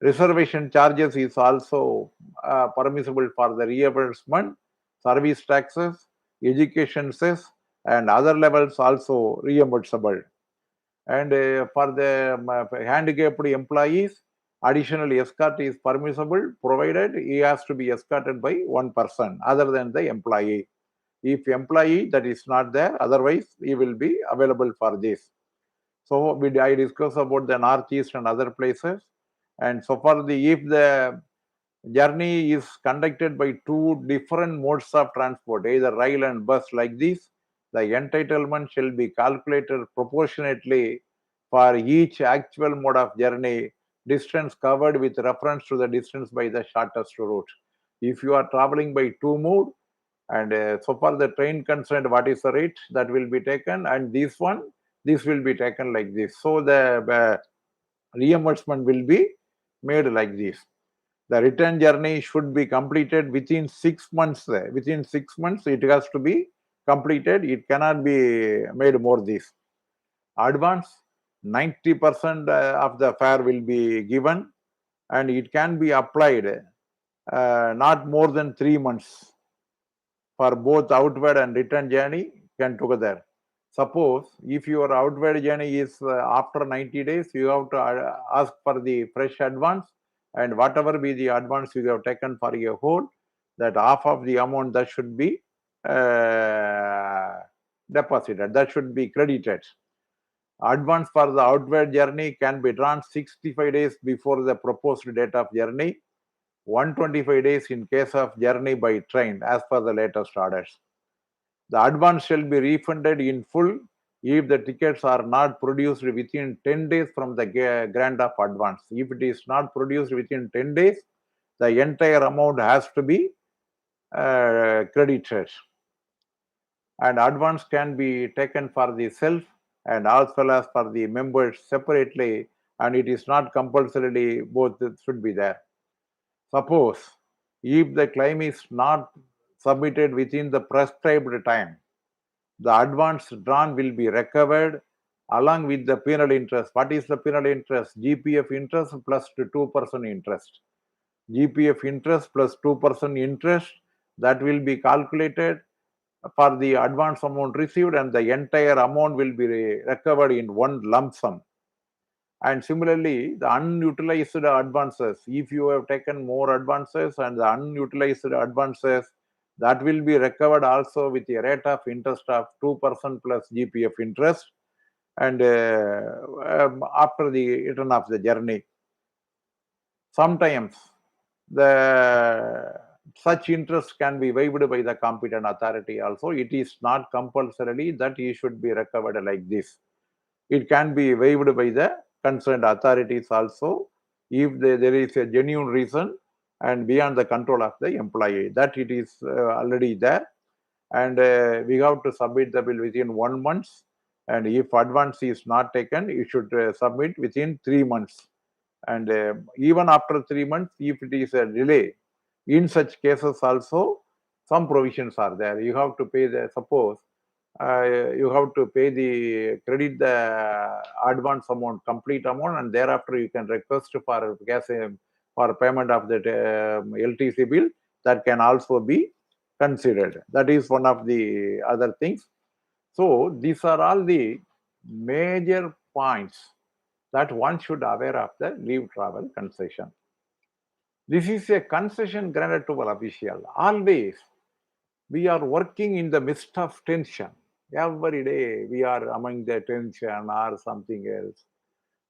[SPEAKER 1] Reservation charges is also permissible for the reimbursement. Service taxes, education cess, and other levels also reimbursable. And for the handicapped employees, additional escort is permissible provided he has to be escorted by one person other than the employee. If employee that is not there, otherwise he will be available for this. So I discuss about the northeast and other places. And so far, if the journey is conducted by two different modes of transport, either rail and bus like this, the entitlement shall be calculated proportionately for each actual mode of journey, distance covered with reference to the distance by the shortest route. If you are traveling by two mode, and so far the train concerned, what is the rate that will be taken, and this will be taken like this. So the reimbursement will be made like this. The return journey should be completed within 6 months. Within 6 months, it has to be completed. It cannot be made more this. Advance, 90% of the fare will be given, and it can be applied not more than 3 months for both outward and return journey can together. Suppose if your outward journey is after 90 days, you have to ask for the fresh advance, and whatever be the advance you have taken for your whole, that half of the amount that should be deposited, that should be credited. Advance for the outward journey can be drawn 65 days before the proposed date of journey, 125 days in case of journey by train as per the latest orders. The advance shall be refunded in full if the tickets are not produced within 10 days from the grant of advance. If it is not produced within 10 days, the entire amount has to be credited. And advance can be taken for the self and as well as for the members separately, and it is not compulsorily both should be there. Suppose if the claim is not submitted within the prescribed time, the advance drawn will be recovered along with the penal interest. What is the penal interest? GPF interest plus 2% interest. GPF interest plus 2% interest, that will be calculated for the advance amount received, and the entire amount will be recovered in one lump sum. And similarly, the unutilized advances, if you have taken more advances and the unutilized advances, that will be recovered also with a rate of interest of 2% plus GPF interest, and after the return of the journey. Sometimes the such interest can be waived by the competent authority also. It is not compulsorily that it should be recovered like this. It can be waived by the concerned authorities also if there is a genuine reason and beyond the control of the employee, that it is already there, and we have to submit the bill within 1 month, and if advance is not taken, you should submit within 3 months, and even after 3 months, if it is a delay, in such cases also some provisions are there. You have to pay the, suppose you have to pay the credit the advance amount, complete amount, and thereafter you can request for for payment of that LTC bill. That can also be considered. That is one of the other things. So these are all the major points that one should aware of the leave travel concession. This is a concession granted to an official. Always we are working in the midst of tension. Every day we are among the tension or something else.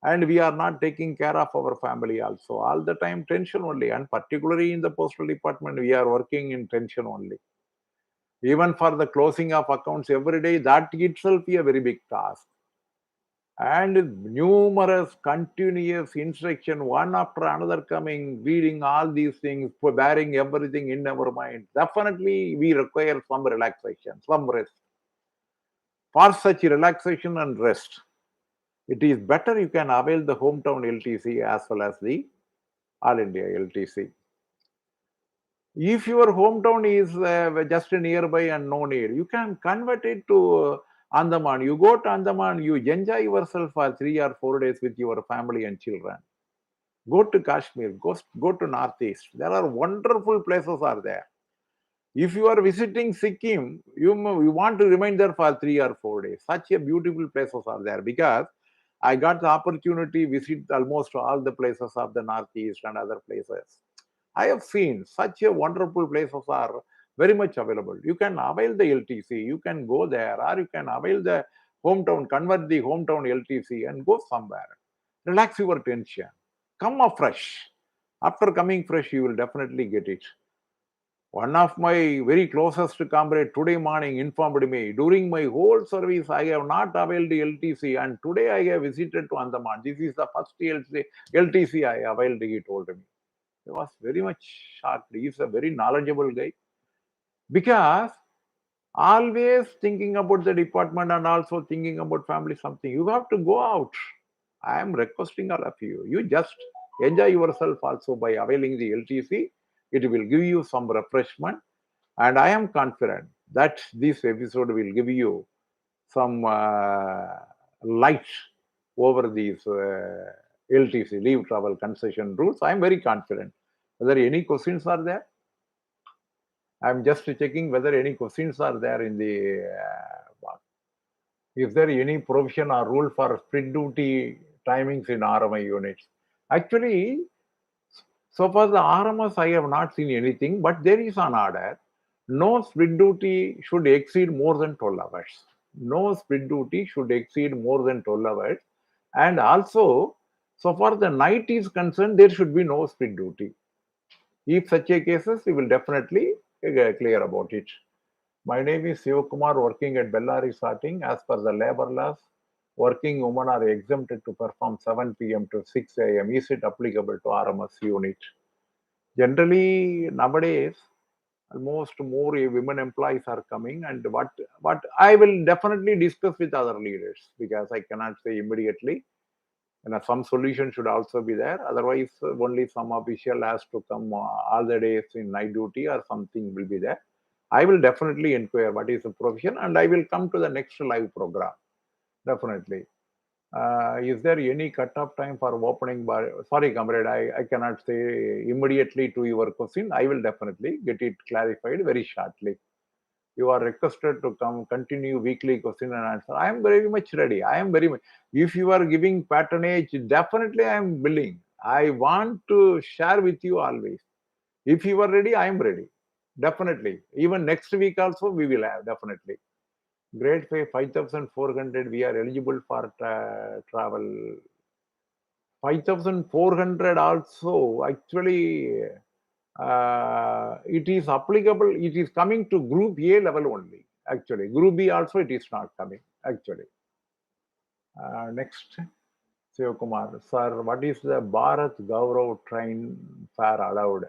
[SPEAKER 1] And we are not taking care of our family also. All the time tension only. And particularly in the postal department, we are working in tension only. Even for the closing of accounts every day, that itself is a very big task. And numerous continuous instruction, one after another coming, reading all these things, bearing everything in our mind. Definitely we require some relaxation, some rest. For such relaxation and rest, it is better you can avail the hometown LTC as well as the All India LTC. If your hometown is just nearby and no need, you can convert it to Andaman. You go to Andaman, you enjoy yourself for 3 or 4 days with your family and children. Go to Kashmir, go to Northeast. There are wonderful places are there. If you are visiting Sikkim, you want to remain there for 3 or 4 days. Such a beautiful places are there, because I got the opportunity to visit almost all the places of the Northeast and other places. I have seen such a wonderful places are very much available. You can avail the LTC, you can go there, or you can avail the hometown, convert the hometown LTC and go somewhere. Relax your tension. Come afresh. After coming fresh, you will definitely get it. One of my very closest comrade today morning informed me, during my whole service, I have not availed the LTC, and today I have visited to Andaman. This is the first LTC I availed, he told me. I was very much shocked. He is a very knowledgeable guy because always thinking about the department and also thinking about family something. You have to go out. I am requesting all of you. You just enjoy yourself also by availing the LTC. It will give you some refreshment. And I am confident that this episode will give you some light over these LTC, leave travel concession rules. I am very confident. Whether any questions are there? I am just checking whether any questions are there in the. Is there any provision or rule for split duty timings in RMI units? Actually, so far the RMS I have not seen anything, but there is an order. No split duty should exceed more than 12 hours. No split duty should exceed more than 12 hours. And also, so far the night is concerned, there should be no split duty. If such a cases, we will definitely clear about it. My name is Sivakumar, working at Bellary Sorting. As per the labor laws, working women are exempted to perform 7 p.m. to 6 a.m. Is it applicable to RMS unit? Generally, nowadays, almost more women employees are coming, and what I will definitely discuss with other leaders because I cannot say immediately. Some solution should also be there. Otherwise, only some official has to come all the days in night duty or something will be there. I will definitely inquire what is the provision, and I will come to the next live program. Definitely. Is there any cut-off time for opening bar? Sorry, comrade, I cannot say immediately to your question. I will definitely get it clarified very shortly. You are requested to come continue weekly question and answer. I am very much ready. I am very much. If you are giving patronage, definitely I am willing. I want to share with you always. If you are ready, I am ready. Definitely. Even next week also we will have definitely. Grade 5 5,400. We are eligible for travel. 5,400 also actually it is applicable. It is coming to Group A level only. Actually, Group B also it is not coming. Actually, next, Sivakumar, sir, what is the Bharat Gaurav train fare allowed?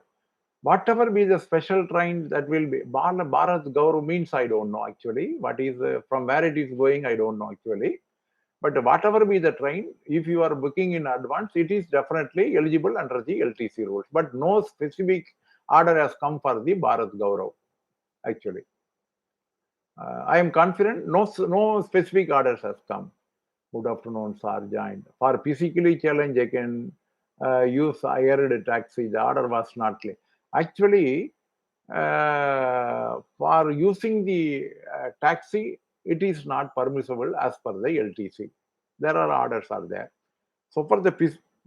[SPEAKER 1] Whatever be the special train that will be Bharat Gaurav means I don't know actually. What is from where it is going? I don't know actually. But whatever be the train, if you are booking in advance, it is definitely eligible under the LTC rules. But no specific order has come for the Bharat Gaurav, actually. I am confident no specific orders has come. Good afternoon, sir. Joined. For physically challenged, I can use hired taxi. The order was not clear. Actually, for using the taxi, it is not permissible as per the LTC. There are orders are there. So for the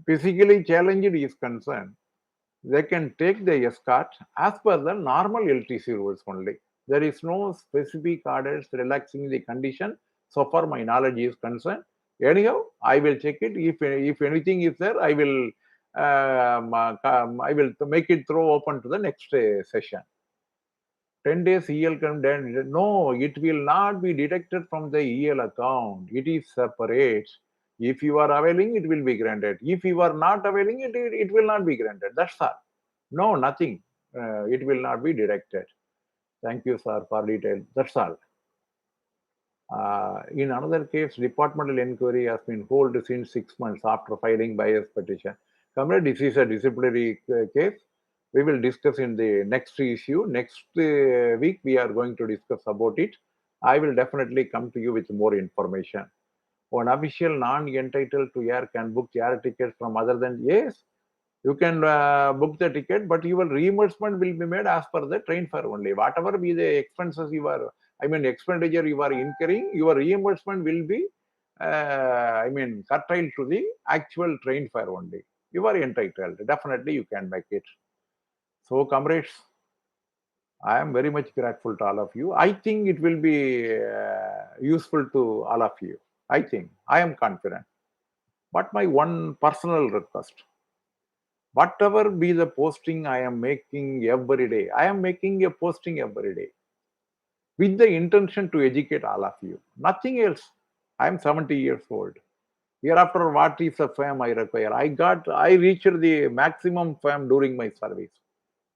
[SPEAKER 1] physically challenged is concerned, they can take the escort as per the normal LTC rules only. There is no specific orders relaxing the condition. So far my knowledge is concerned. Anyhow, I will check it. If anything is there, I will make it throw open to the next session. 10 days EL can no, it will not be deducted from the EL account. It is separate. If you are availing, it will be granted. If you are not availing, it will not be granted. That's all. No, nothing. It will not be deducted. Thank you, sir, for detail. That's all. In another case, departmental inquiry has been held since 6 months after filing bias petition. Comrade, this is a disciplinary case. We will discuss in the next issue. Next week, we are going to discuss about it. I will definitely come to you with more information. An official non-entitled to air can book air tickets from other than, yes, you can book the ticket, but your reimbursement will be made as per the train fare only. Whatever be the expenses you are, I mean expenditure you are incurring, your reimbursement will be curtailed to the actual train fare only. You are entitled. Definitely, you can make it. So, comrades, I am very much grateful to all of you. I think it will be useful to all of you. I think. I am confident. But my one personal request, whatever be the posting I am making every day, I am making a posting every day with the intention to educate all of you. Nothing else. I am 70 years old. Hereafter, what is the fame I require? I reached the maximum fame during my service.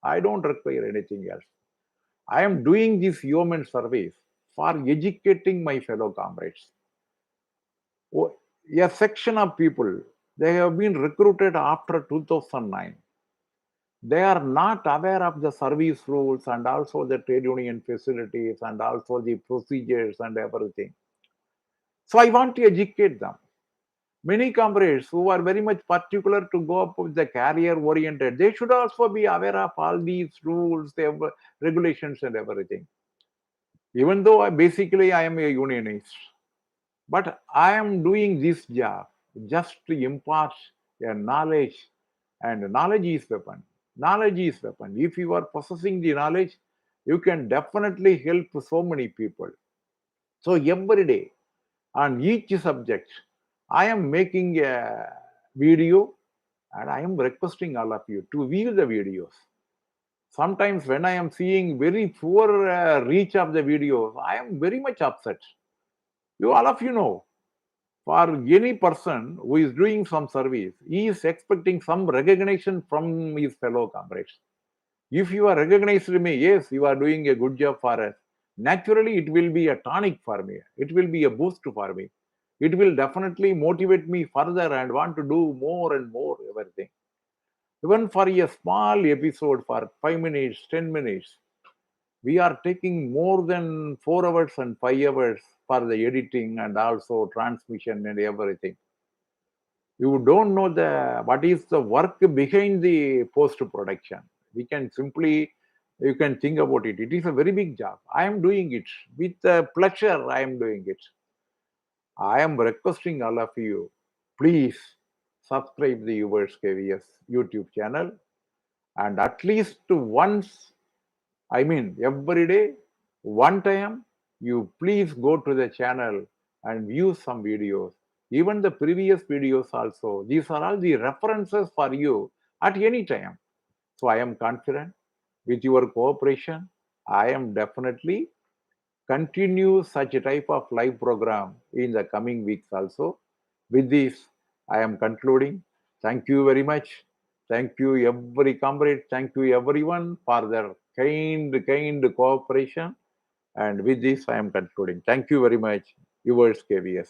[SPEAKER 1] I don't require anything else. I am doing this human service for educating my fellow comrades. A section of people, they have been recruited after 2009. They are not aware of the service rules and also the trade union facilities and also the procedures and everything. So I want to educate them. Many comrades who are very much particular to go up with the career oriented, they should also be aware of all these rules, the regulations and everything. Even though I am a unionist, but I am doing this job just to impart a knowledge, and knowledge is weapon. Knowledge is weapon. If you are possessing the knowledge, you can definitely help so many people. So every day on each subject, I am making a video and I am requesting all of you to view the videos. Sometimes when I am seeing very poor reach of the videos, I am very much upset. You all of you know, for any person who is doing some service, he is expecting some recognition from his fellow comrades. If you are recognized me, yes, you are doing a good job for us. Naturally, it will be a tonic for me. It will be a boost for me. It will definitely motivate me further and want to do more and more everything. Even for a small episode for 5 minutes, 10 minutes, we are taking more than 4 hours and 5 hours for the editing and also transmission and everything. You don't know the what is the work behind the post production. We can simply, you can think about it. It is a very big job. I am doing it with pleasure. I am doing it. I am requesting all of you, please subscribe the Yours KVS YouTube channel, and at least once, every day, one time, you please go to the channel and view some videos. Even the previous videos also. These are all the references for you at any time. So I am confident with your cooperation. I am definitely continue such a type of live program in the coming weeks also. With this, I am concluding. Thank you very much. Thank you, every comrade. Thank you, everyone, for their kind cooperation. And with this, I am concluding. Thank you very much. Yours, KVS.